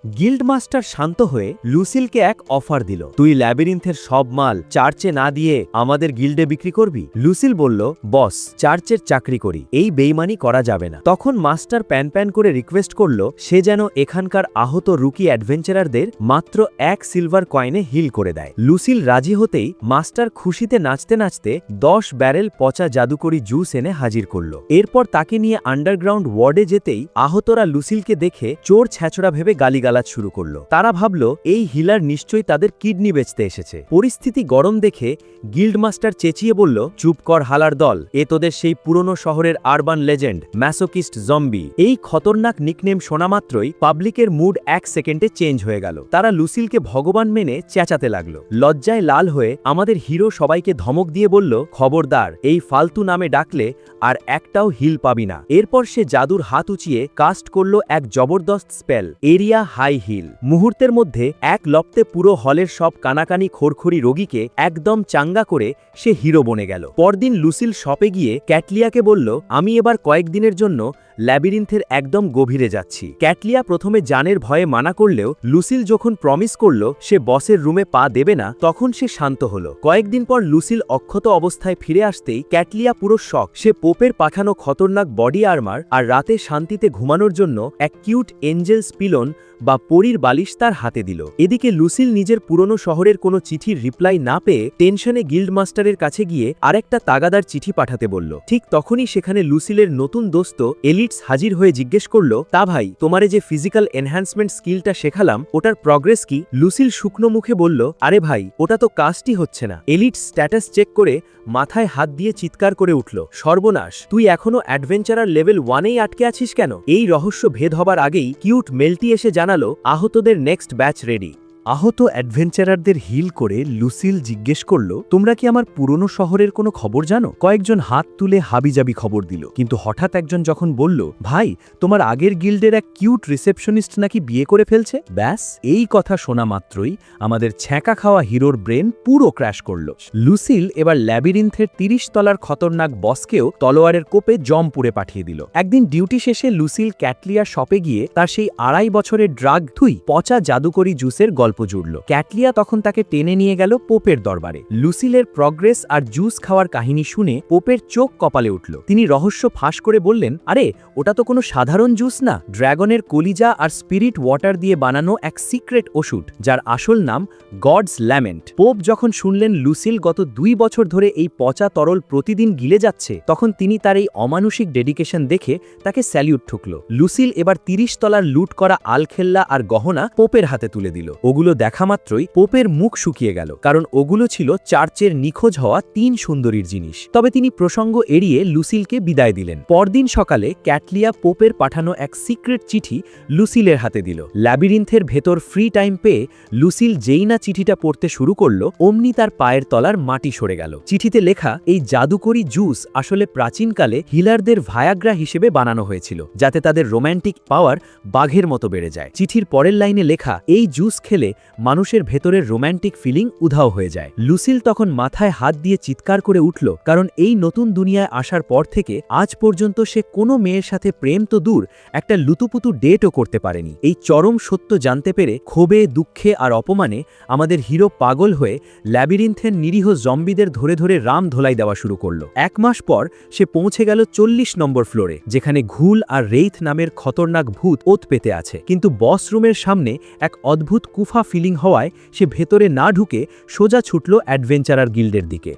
S1: গিল্ডমাস্টার শান্ত হয়ে লুসিলকে এক অফার দিল, তুই ল্যাবিরিন্থের সব মাল চার্চে না দিয়ে আমাদের গিল্ডে বিক্রি করবি? লুসিল বলল, বস, চার্চের চাকরি করি, এই বেইমানি করা যাবে না। তখন মাস্টার প্যান প্যান করে রিকোয়েস্ট করল সে যেন এখানকার আহত রুকি অ্যাডভেঞ্চারারদের মাত্র 1 সিলভার কয়েনে হিল করে দেয়। লুসিল রাজি হতেই মাস্টার খুশিতে নাচতে নাচতে 10 ব্যারেল পচা জাদুকরি জুস এনে হাজির করল। এরপর তাকে নিয়ে আন্ডারগ্রাউন্ড ওয়ার্ডে যেতেই আহতরা লুসিলকে দেখে চোর ছ্যাঁচড়া ভেবে গালিগালাজ শুরু করল। তারা ভাবল এই হিলার নিশ্চয়ই তাদের কিডনি বেচতে এসেছে। পরিস্থিতি গরম দেখে গিল্ডমাস্টার চেঁচিয়ে বলল, চুপ কর হালার দল, এ তোদের সেই পুরনো শহরের আরবান লেজেন্ড ম্যাসোকিস্ট জম্বি। এই খতরনাক নিকনেম শোনা মাত্রই পাবলিকের মুড 1 সেকেন্ডে চেঞ্জ হয়ে গেল। তারা লুসিলকে ভগবান মেনে চেঁচাতে লাগলো। লজ্জায় লাল হয়ে আমাদের হিরো সবাইকে ধমক দিয়ে বলল, খবরদার, এই ফালতু নামে ডাকলে আর একটাও হিল পাবি না। এরপর সে জাদুর হাত উঁচিয়ে কাস্ট করল এক জবরদস্ত স্পেল, এরিয়া হাই হিল। মুহূর্তের মধ্যে এক লপ্তে পুরো হলের সব কানাকানি খোরখড়ি রোগীকে একদম চাঙ্গা করে সে হিরো বনে গেল। পরদিন লুসিল শপে গিয়ে ক্যাটলিয়াকে বলল, আমি এবার কয়েকদিনের জন্য ল্যাবিরিন্থের একদম গভীরে যাচ্ছি। ক্যাটলিয়া প্রথমে জানের ভয়ে মানা করলেও লুসিল যখন প্রমিস করল সে বসের রুমে পা দেবে না, তখন সে শান্ত হল। কয়েকদিন পর লুসিল অক্ষত অবস্থায় ফিরে আসতেই ক্যাটলিয়া পুরো শক। সে পোপের পাঠানো খতরনাক বডি আর্মার আর রাতে শান্তিতে ঘুমানোর জন্য এক কিউট এঞ্জেল স্পিলন বা পরীর বালিশ তার হাতে দিল। এদিকে লুসিল নিজের পুরনো শহরের কোনো চিঠির রিপ্লাই না পেয়ে টেনশনে গিল্ডমাস্টারের কাছে গিয়ে আরেকটা তাগাদার চিঠি পাঠাতে বলল। ঠিক তখনই সেখানে লুসিলের নতুন দোস্ত এলিটস হাজির হয়ে জিজ্ঞেস করল, তা ভাই, তোমারে যে ফিজিক্যাল এনহ্যান্সমেন্ট স্কিলটা শেখালাম ওটার প্রগ্রেস কি? লুসিল শুকনো মুখে বলল, আরে ভাই, ওটা তো কাস্টই হচ্ছে না। এলিটস স্ট্যাটাস চেক করে মাথায় হাত দিয়ে চিৎকার করে উঠল, সর্বনাশ, তুই এখনো অ্যাডভেঞ্চারার লেভেল 1এই আটকে আছিস কেন? এই রহস্য ভেদ হবার আগেই কিউট মেলটি এসে জানালো আহতদের নেক্সট ব্যাচ রেডি। আহত অ্যাডভেঞ্চারারদের হিল করে লুসিল জিজ্ঞেস করল, তোমরা কি আমার পুরনো শহরের কোনো খবর জানো? কয়েকজন হাত তুলে হাবিজাবি খবর দিল, কিন্তু হঠাৎ একজন যখন বলল, ভাই, তোমার আগের গিল্ডের এক কিউট রিসেপশনিস্ট নাকি বিয়ে করে ফেলছে। ব্যাস, এই কথা শোনা মাত্রই আমাদের ছ্যাঁকা খাওয়া হিরোর ব্রেন পুরো ক্র্যাশ করল। লুসিল এবার ল্যাবিরিন্থের 30 তলার খতরনাক বসকেও তলোয়ারের কোপে জমপুরে পাঠিয়ে দিল। একদিন ডিউটি শেষে লুসিল ক্যাটলিয়ার শপে গিয়ে তার সেই 2.5 বছরের ড্রাগ পচা জাদুকরি জুসের গল্প জুড়ল। ক্যাটলিয়া তখন তাকে টেনে নিয়ে গেল পোপের দরবারে। লুসিলের প্রগ্রেস আর জুস খাওয়ার কাহিনী শুনে পোপের চোখ কপালে উঠল। তিনি রহস্য ফাঁস করে বললেন, আরে, ওটা তো কোনো সাধারণ জুস না, ড্র্যাগনের কলিজা আর স্পিরিট ওয়াটার দিয়ে বানানো এক সিক্রেট ওষুধ, যার আসল নাম গডস ল্যামেন্ট। পোপ যখন শুনলেন লুসিল গত 2 বছর ধরে এই পচা তরল প্রতিদিন গিলে যাচ্ছে, তখন তিনি তার এই অমানুষিক ডেডিকেশন দেখে তাকে স্যালিউট ঠুকল। লুসিল এবার 30 তলার লুট করা আলখেল্লা আর গহনা পোপের হাতে তুলে দিল। ওগুলো দেখা মাত্রই পোপের মুখ শুকিয়ে গেল, কারণ ওগুলো ছিল চার্চের নিখোঁজ হওয়া 3 সুন্দরীর জিনিস। তবে তিনি প্রসঙ্গ এড়িয়ে লুসিলকে বিদায় দিলেন। পরদিন সকালে ক্যাটলিয়া পোপের পাঠানো এক সিক্রেট চিঠি লুসিলের হাতে দিল। ল্যাবিরিন্থের ভেতর ফ্রি টাইম পেয়ে লুসিল যেই না চিঠিটা পড়তে শুরু করল, অমনি তার পায়ের তলার মাটি সরে গেল। চিঠিতে লেখা, এই জাদুকরি জুস আসলে প্রাচীনকালে হিলারদের ভায়াগ্রা হিসেবে বানানো হয়েছিল, যাতে তাদের রোম্যান্টিক পাওয়ার বাঘের মতো বেড়ে যায়। চিঠির পরের লাইনে লেখা, এই জুস খেলে মানুষের ভেতরের রোম্যান্টিক ফিলিং উধাও হয়ে যায়। লুসিল তখন মাথায় হাত দিয়ে চিৎকার করে উঠল, কারণ এই নতুন দুনিয়ায় আসার পর থেকে আজ পর্যন্ত সে কোনো মেয়ের সাথে প্রেম তো দূর, একটা লুতুপুতু ডেটও করতে পারেনি। এই চরম সত্য জানতে পেরে ক্ষোভে, দুঃখে আর অপমানে আমাদের হিরো পাগল হয়ে ল্যাবিরিন্থের নিরীহ জম্বিদের ধরে ধরে রাম ধোলাই দেওয়া শুরু করল। 1 মাস পর সে পৌঁছে গেল 40 নম্বর ফ্লোরে, যেখানে ঘুল আর রেইথ নামের খতরনাক ভূত ওত পেতে আছে। কিন্তু বস রুমের সামনে এক অদ্ভুত কুফা ফিলিং হওয়ায় সে ভেতরে না ঢুকে সোজা ছুটল অ্যাডভেঞ্চারার গিল্ডের দিকে।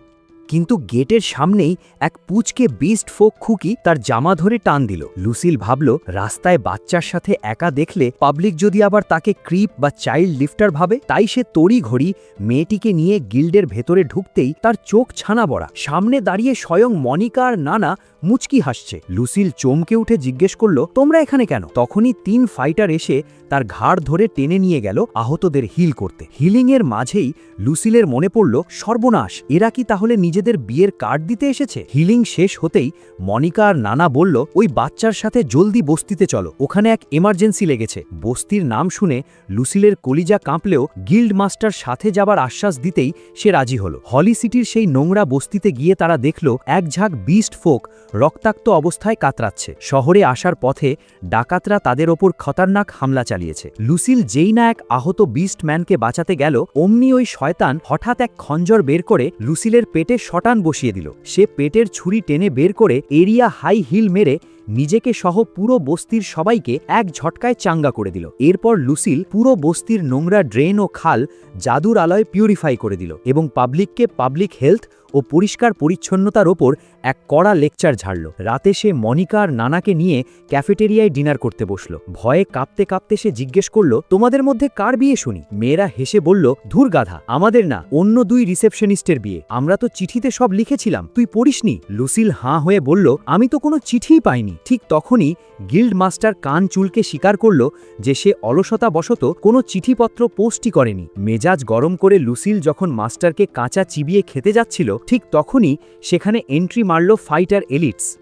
S1: কিন্তু গেটের সামনেই এক পুচকে বিস্ট ফোক খুকি তার জামা ধরে টান দিল। লুসিল ভাবল, রাস্তায় বাচ্চার সাথে একা দেখলে পাবলিক যদি আবার তাকে ক্রিপ বা চাইল্ড লিফটার ভাবে, তাই সে তড়ি ঘড়ি মেয়েটিকে নিয়ে গিল্ডের ভেতরে ঢুকতেই তার চোখ ছানা বড়া। সামনে দাঁড়িয়ে স্বয়ং মনিকা আর নানা মুচকি হাসছে। লুসিল চমকে উঠে জিজ্ঞেস করল, তোমরা এখানে কেন? তখনই 3 ফাইটার এসে তার ঘাড় ধরে টেনে নিয়ে গেল আহতদের হিল করতে। হিলিংয়ের মাঝেই লুসিলের মনে পড়ল, সর্বনাশ, এরা কি তাহলে নিজে
S2: নিজেদের বিয়ের কার্ড দিতে এসেছে। হিলিং শেষ হতেই মনিকা আর নানা বলল, ওই বাচ্চার সাথে জলদি বস্তিতে চলো, ওখানে এক এমার্জেন্সি লেগেছে। বস্তির নাম শুনে লুসিলের কলিজা কাঁপলেও গিল্ড মাস্টার সাথে যাবার আশ্বাস দিতেই সে রাজি হলো। হলি সিটির সেই নোংরা বস্তিতে গিয়ে তারা দেখল এক ঝাঁক বিস্ট ফোক রক্তাক্ত অবস্থায় কাতরাচ্ছে। শহরে আসার পথে ডাকাতরা তাদের ওপর খতরনাক হামলা চালিয়েছে। লুসিল যেই না এক আহত বিস্ট ম্যানকে বাঁচাতে গেল, অমনি ওই শয়তান হঠাৎ এক খঞ্জর বের করে লুসিলের পেটে শটান বসিয়ে দিল। সে পেটের ছুরি টেনে বের করে এরিয়া হাই হিল মেরে নিজেকে সহ পুরো বস্তির সবাইকে এক ঝটকায় চাঙ্গা করে দিল। এরপর লুসিল পুরো বস্তির নোংরা ড্রেন ও খাল জাদুর আলোয় পিউরিফাই করে দিল এবং পাবলিককে পাবলিক হেলথ ও পরিষ্কার পরিচ্ছন্নতার ওপর এক কড়া লেকচার ঝাড়ল। রাতে সে মনিকা আর নানাকে নিয়ে ক্যাফেটেরিয়ায় ডিনার করতে বসল। ভয়ে কাঁপতে কাঁপতে সে জিজ্ঞেস করল, তোমাদের মধ্যে কার বিয়ে শুনি? মেয়েরা হেসে বলল, ধুর গাধা, আমাদের না, অন্য দুই রিসেপশনিস্টের বিয়ে। আমরা তো চিঠিতে সব লিখেছিলাম, তুই পড়িসনি? লুসিল হাঁ হয়ে বলল, আমি তো কোনো চিঠিই পাইনি। ঠিক তখনই গিল্ড মাস্টার কান চুলকে স্বীকার করল যে সে অলসতাবশত কোনো চিঠিপত্র পোস্টই করেনি। মেজাজ গরম করে লুসিল যখন মাস্টারকে কাঁচা চিবিয়ে খেতে যাচ্ছিল, ঠিক তখনই সেখানে এন্ট্রি মারল ফাইটার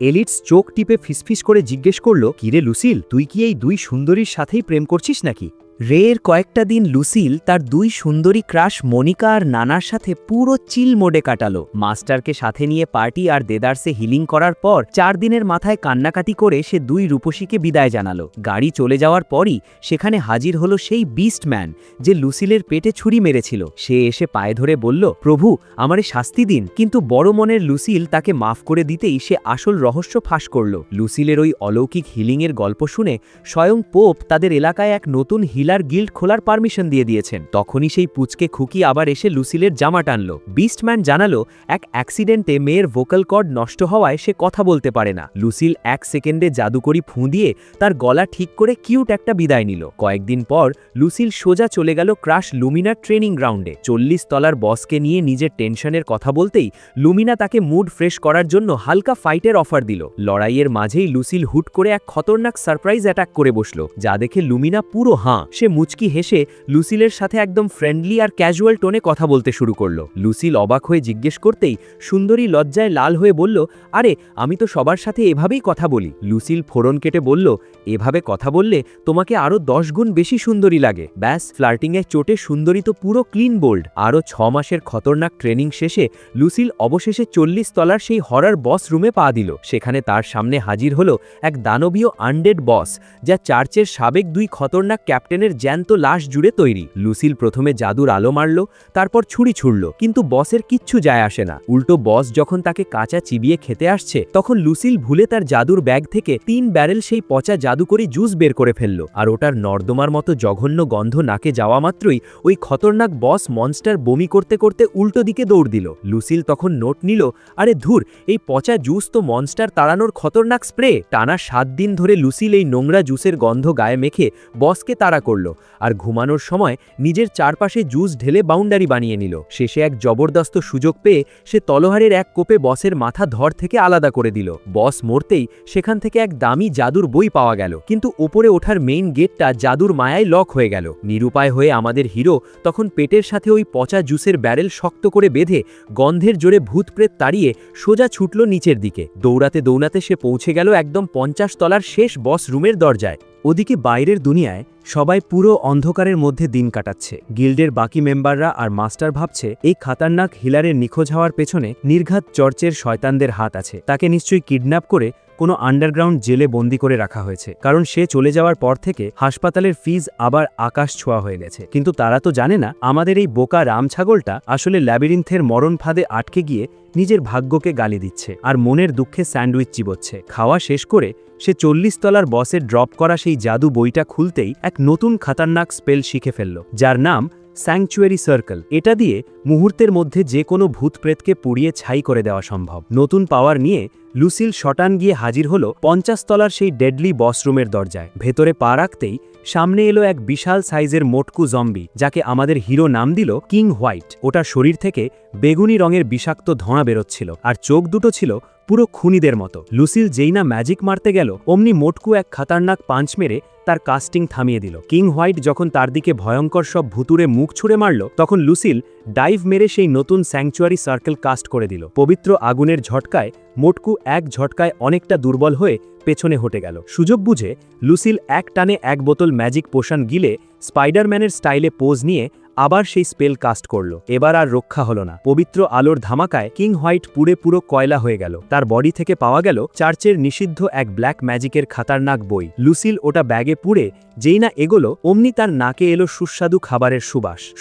S2: এলিটস চোখ টিপে ফিসফিস করে জিজ্ঞেস করল, কিরে লুসিল, তুই কি এই দুই সুন্দরীর সাথেই প্রেম করছিস নাকি?
S1: রের কয়েকটা দিন লুসিল তার দুই সুন্দরী ক্রাশ মনিকা আর নানার সাথে পুরো চিল মোডে কাটালো। মাস্টারকে সাথে নিয়ে পার্টি আর দেদারসে হিলিং করার পর 4 দিনের মাথায় কান্নাকাটি করে সে দুই রূপসীকে বিদায় জানালো। গাড়ি চলে যাওয়ার পরই সেখানে হাজির হলো সেই বিস্ট ম্যান যে লুসিলের পেটে ছুরি মেরেছিল। সে এসে পায়ে ধরে বলল, প্রভু, আমারে শাস্তি দিন। কিন্তু বড় মনের লুসিল তাকে মাফ করে দিতেই সে আসল রহস্য ফাঁস করল। লুসিলের ওই অলৌকিক হিলিংয়ের গল্প শুনে স্বয়ং পোপ তাদের এলাকায় এক নতুন হিলার গিল্ড খোলার পারমিশন দিয়ে দিয়েছেন। তখনই সেই পুচকে খুকি আবার এসে লুসিলের জামা টানল। বিস্টম্যান জানালো, এক অ্যাক্সিডেন্টে মেয়ের ভোকাল কর্ড নষ্ট হওয়ায় সে কথা বলতে পারে না। লুসিল 1 সেকেন্ডে জাদুকরি ফুঁ দিয়ে তার গলা ঠিক করে কিউট একটা বিদায় নিল। কয়েকদিন পর লুসিল সোজা চলে গেল ক্রাশ লুমিনার ট্রেনিং গ্রাউন্ডে। 40 তলার বসকে নিয়ে নিজের টেনশনের কথা বলতেই লুমিনা তাকে মুড ফ্রেশ করার জন্য হালকা ফাইটের অফার দিল। লড়াইয়ের মাঝেই লুসিল হুট করে এক খতরনাক সারপ্রাইজ অ্যাটাক করে বসল, যা দেখে লুমিনা পুরো হাঁ। সে মুচকি হেসে লুসিলের সাথে একদম ফ্রেন্ডলি আর ক্যাজুয়াল টোনে কথা বলতে শুরু করল। লুসিল অবাক হয়ে জিজ্ঞেস করতেই সুন্দরী লজ্জায় লাল হয়ে বলল, আরে আমি তো সবার সাথে এভাবেই কথা বলি। লুসিল ফোড়ন কেটে বলল, এভাবে কথা বললে তোমাকে আরও 10 গুণ বেশি সুন্দরী লাগে। ব্যাস, ফ্লার্টিংয়ের চোটে সুন্দরী তো পুরো ক্লিন বোল্ড। আরও 6 মাসের খতরনাক ট্রেনিং শেষে লুসিল অবশেষে 40 তলার সেই হরার বস রুমে পা দিল। সেখানে তার সামনে হাজির হলো এক দানবীয় আনডেড বস, যা চার্চের সাবেক 2 খতরনাক ক্যাপ্টেনের জ্যান্ত লাশ জুড়ে তৈরি। লুসিল প্রথমে জাদুর আলো মারল, তারপর ছুরি ছুড়ল, কিন্তু বসের কিচ্ছু যায় আসে না। উল্টো বস যখন তাকে কাঁচা চিবিয়ে খেতে আসছে, তখন লুসিল ভুলে তার জাদুর ব্যাগ থেকে 3 ব্যারেল সেই পচা জাদুকরি জুস বের করে ফেলল। আর ওটার নর্দমার মতো জঘন্য গন্ধ নাকে যাওয়া মাত্রই ওই খতরনাক বস মনস্টার বমি করতে করতে উল্টো দিকে দৌড় দিল। লুসিল তখন নোট নিল, আরে ধুর, এই পচা জুস তো মনস্টার তাড়ানোর খতরনাক স্প্রে। টানা 7 দিন ধরে লুসিল এই নোংরা জুসের গন্ধ গায়ে মেখে বসকে তাড়া করল, আর ঘুমানোর সময় নিজের চারপাশে জুস ঢেলে বাউন্ডারি বানিয়ে নিল। শেষে এক জবরদস্ত সুযোগ পেয়ে সে তলোয়ারের এক কোপে বসের মাথা ধর থেকে আলাদা করে দিল। বস মরতেই সেখান থেকে এক দামি জাদুর বই পাওয়া গেল, কিন্তু ওপরে ওঠার মেইন গেটটা জাদুর মায়ায় লক হয়ে গেল। নিরুপায় হয়ে আমাদের হিরো তখন পেটের সাথে ওই পচা জুসের ব্যারেল শক্ত করে বেঁধে গন্ধের জোরে ভূতপ্রেত তাড়িয়ে সোজা ছুটল নিচের দিকে। দৌড়াতে দৌড়াতে সে পৌঁছে গেল একদম 50 তলার শেষ বস রুমের দরজায়। ওদিকে বাইরের দুনিয়ায় সবাই পুরো অন্ধকারের মধ্যে দিন কাটাচ্ছে। গিল্ডের বাকি মেম্বাররা আর মাস্টার ভাবছে এই খাতারনাক হিলারের নিখোঁজ হওয়ার পেছনে নির্ঘাত চর্চের শয়তানদের হাত আছে। তাকে নিশ্চয়ই কিডন্যাপ করে কোনো আন্ডারগ্রাউন্ড জেলে বন্দি করে রাখা হয়েছে, কারণ সে চলে যাওয়ার পর থেকে হাসপাতালের ফিজ আবার আকাশ ছোঁয়া হয়ে গেছে। কিন্তু তারা তো জানে না আমাদের এই বোকা রাম ছাগলটা আসলে ল্যাবিরিন্থের মরণ ফাঁদে আটকে গিয়ে নিজের ভাগ্যকে গালি দিচ্ছে আর মনের দুঃখে স্যান্ডউইচ চিবোচ্ছে। খাওয়া শেষ করে সে 40 তলার বসের ড্রপ করা সেই জাদু বইটা খুলতেই এক নতুন খতরনাক স্পেল শিখে ফেলল, যার নাম স্যাংচুয়ারি সার্কেল। এটা দিয়ে মুহূর্তের মধ্যে যে কোনো ভূতপ্রেতকে পুড়িয়ে ছাই করে দেওয়া সম্ভব। নতুন পাওয়ার নিয়ে লুসিল শটান গিয়ে হাজির হলো 50 তলার সেই ডেডলি বসরুমের দরজায়। ভেতরে পা রাখতেই সামনে এলো এক বিশাল সাইজের মোটকু জম্বি, যাকে আমাদের হিরো নাম দিল কিং হোয়াইট। ওটার শরীর থেকে বেগুনি রঙের বিষাক্ত ধোঁয়া বেরোচ্ছিল, আর চোখ দুটো ছিল পুরো খুনিদের মতো। লুসিল যেই না ম্যাজিক মারতে গেল অমনি মোটকু এক খাতারনাক পাঞ্চ মেরে তার কাস্টিং থামিয়ে দিল। কিং হোয়াইট যখন তার দিকে ভয়ঙ্কর সব ভুতুরে মুখ ছুঁড়ে মারল তখন লুসিল ডাইভ মেরে সেই নতুন স্যাংচুয়ারি সার্কেল কাস্ট করে দিল। পবিত্র আগুনের ঝটকায় মোটকু এক ঝটকায় অনেকটা দুর্বল হয়ে পেছনে হটে গেল। সুযোগ বুঝে লুসিল এক টানে এক বোতল ম্যাজিক পোশন গিলে স্পাইডারম্যানের স্টাইলে পোজ নিয়ে আবার সেই স্পেল কাস্ট করল। এবার আর রক্ষা হলো না। পবিত্র আলোর ধামাকায় কিং হোয়াইট পুরো কয়লা হয়ে গেল। তার বডি থেকে পাওয়া গেল চার্চের নিষিদ্ধ এক ব্ল্যাক ম্যাজিকের খাতারনাক বই। লুসিল ওটা ব্যাগে পুরে যেই না এগোলো অমনি তার নাকে এলো সুস্বাদু খাবারের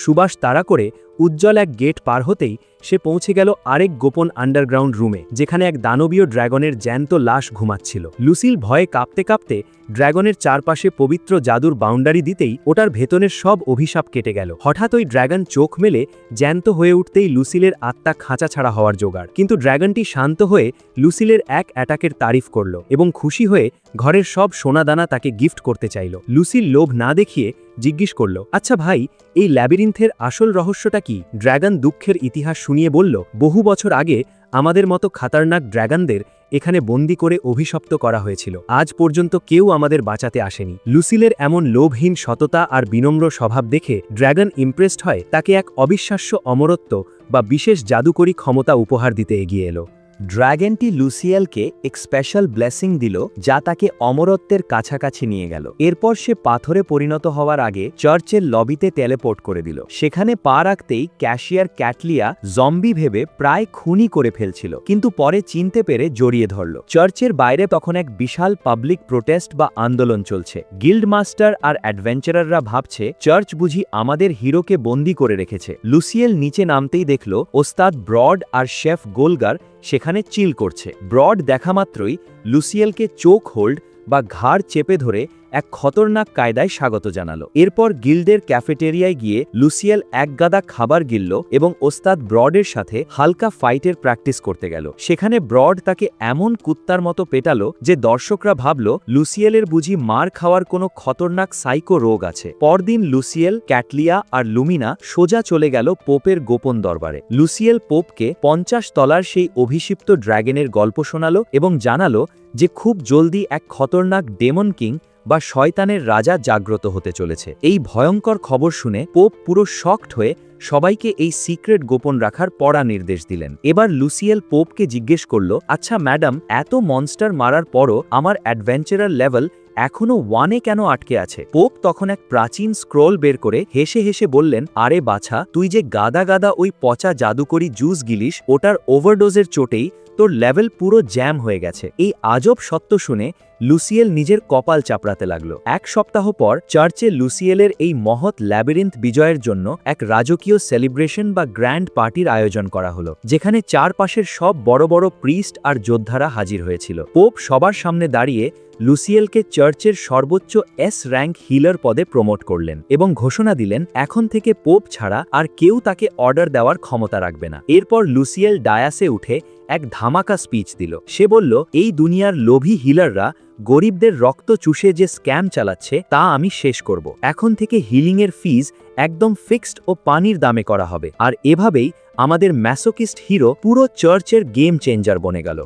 S1: সুবাস তাড়া করে উজ্জ্বল এক গেট পার হতেই সে পৌঁছে গেল আরেক গোপন আন্ডারগ্রাউন্ড রুমে, যেখানে এক দানবীয় ড্র্যাগনের জ্যান্ত লাশ ঘুমাচ্ছিল। লুসিল ভয়ে কাঁপতে কাঁপতে ড্র্যাগনের চারপাশে পবিত্র জাদুর বাউন্ডারি দিতেই ওটার ভেতরের সব অভিশাপ কেটে গেল। হঠাৎ ওই ড্র্যাগন চোখ মেলে জ্যান্ত হয়ে উঠতেই লুসিলের আত্মা খাঁচা ছাড়া হওয়ার জোগাড়। কিন্তু ড্র্যাগনটি শান্ত হয়ে লুসিলের এক অ্যাটাকের তারিফ করল এবং খুশি হয়ে ঘরের সব সোনাদানা তাকে গিফট করতে চাইল। লুসিল লোভ না দেখিয়ে জিজ্ঞেস করল, আচ্ছা ভাই, এই ল্যাবিরিন্থের আসল রহস্যটা কি? ড্র্যাগন দুঃখের ইতিহাস শুনিয়ে বলল, বহু বছর আগে আমাদের মতো খাতারনাক ড্র্যাগনদের এখানে বন্দি করে অভিশপ্ত করা হয়েছিল। আজ পর্যন্ত কেউ আমাদের বাঁচাতে আসেনি। লুসিলের এমন লোভহীন সততা আর বিনম্র স্বভাব দেখে ড্র্যাগন ইমপ্রেসড হয়, তাকে এক অবিশ্বাস্য অমরত্ব বা বিশেষ জাদুকরী ক্ষমতা উপহার দিতে এগিয়ে এলো।
S2: ড্র্যাগনটি লুসিয়েলকে এক স্পেশাল ব্লেসিং দিল যা তাকে অমরত্বের কাছাকাছি নিয়ে গেল। এরপর সে পাথরে পরিণত হওয়ার আগে চার্চের লবিতে টেলিপোর্ট করে দিল। সেখানে পা রাখতেই ক্যাশিয়ার ক্যাটলিয়া জম্বি ভেবে প্রায় খুনই করে ফেলছিল, কিন্তু পরে চিনতে পেরে জড়িয়ে ধরল। চার্চের বাইরে তখন এক বিশাল পাবলিক প্রোটেস্ট বা আন্দোলন চলছে। গিল্ড মাস্টার আর অ্যাডভেঞ্চারাররা ভাবছে চার্চ বুঝি আমাদের হিরোকে বন্দি করে রেখেছে। লুসিয়েল নিচে নামতেই দেখল ওস্তাদ ব্রড আর শেফ গোলগার সেখানে চিল করছে। ব্রড দেখা মাত্রই লুসিয়েলকে চোখ হোল্ড বা ঘাড় চেপে ধরে এক খতরনাক কায়দায় স্বাগত জানালো। এরপর গিল্ডের ক্যাফেটেরিয়ায় গিয়ে লুসিয়েল এক গাদা খাবার গিলল এবং ওস্তাদ ব্রডের সাথে হালকা ফাইটের প্র্যাকটিস করতে গেল। সেখানে ব্রড তাকে এমন কুত্তার মতো পেটালো যে দর্শকরা ভাবল লুসিয়েলের বুঝি মার খাওয়ার কোনো খতরনাক সাইকো রোগ আছে। পরদিন লুসিয়েল, ক্যাটলিয়া আর লুমিনা সোজা চলে গেল পোপের গোপন দরবারে। লুসিয়েল পোপকে 50 তলার সেই অভিষিপ্ত ড্র্যাগনের গল্প শোনালো এবং জানালো যে খুব জলদি এক খতরনাক ডেমন কিং বা শয়তানের রাজা জাগ্রত হতে চলেছে। এই ভয়ঙ্কর খবর শুনে পোপ পুরো শকড হয়ে সবাইকে এই সিক্রেট গোপন রাখার পড়া নির্দেশ দিলেন। এবার লুসিয়েল পোপকে জিজ্ঞেস করল, আচ্ছা ম্যাডাম, এত মনস্টার মারার পরও আমার অ্যাডভেঞ্চারার লেভেল এখনো 1-এ কেন আটকে আছে? পোপ তখন এক প্রাচীন স্ক্রোল বের করে হেসে হেসে বললেন, আরে বাছা, তুই যে গাদা গাদা ওই পচা জাদুকরি জুস গিলিস, ওটার ওভারডোজের চোটেই তোর লেভেল পুরো জ্যাম হয়ে গেছে। এই আজব সত্য শুনে লুসিয়েল নিজের কপাল চাপড়াতে লাগলো। এক সপ্তাহ পর চার্চে লুসিয়েলের এই মহৎ ল্যাবিরিন্থ বিজয়ের জন্য এক রাজকীয় সেলিব্রেশন বা গ্র্যান্ড পার্টির আয়োজন করা হলো, যেখানে চারপাশের সব বড় বড় প্রিস্ট আর যোদ্ধারা হাজির হয়েছিল। পোপ সবার সামনে দাঁড়িয়ে লুসিয়েলকে চার্চের সর্বোচ্চ এস র্যাঙ্ক হিলার পদে প্রমোট করলেন এবং ঘোষণা দিলেন এখন থেকে পোপ ছাড়া আর কেউ তাকে অর্ডার দেওয়ার ক্ষমতা রাখবে না। এরপর লুসিয়েল ডায়াসে উঠে এক ধামাকা স্পিচ দিল। সে বলল, এই দুনিয়ার লোভী হিলাররা গরিবদের রক্ত চুষে যে স্ক্যাম চালাচ্ছে তা আমি শেষ করব। এখন থেকে হিলিংয়ের ফিজ একদম ফিক্সড ও পানির দামে করা হবে। আর এভাবেই আমাদের ম্যাসোকিস্ট হিরো পুরো চার্চের গেম চেঞ্জার বনে গেল।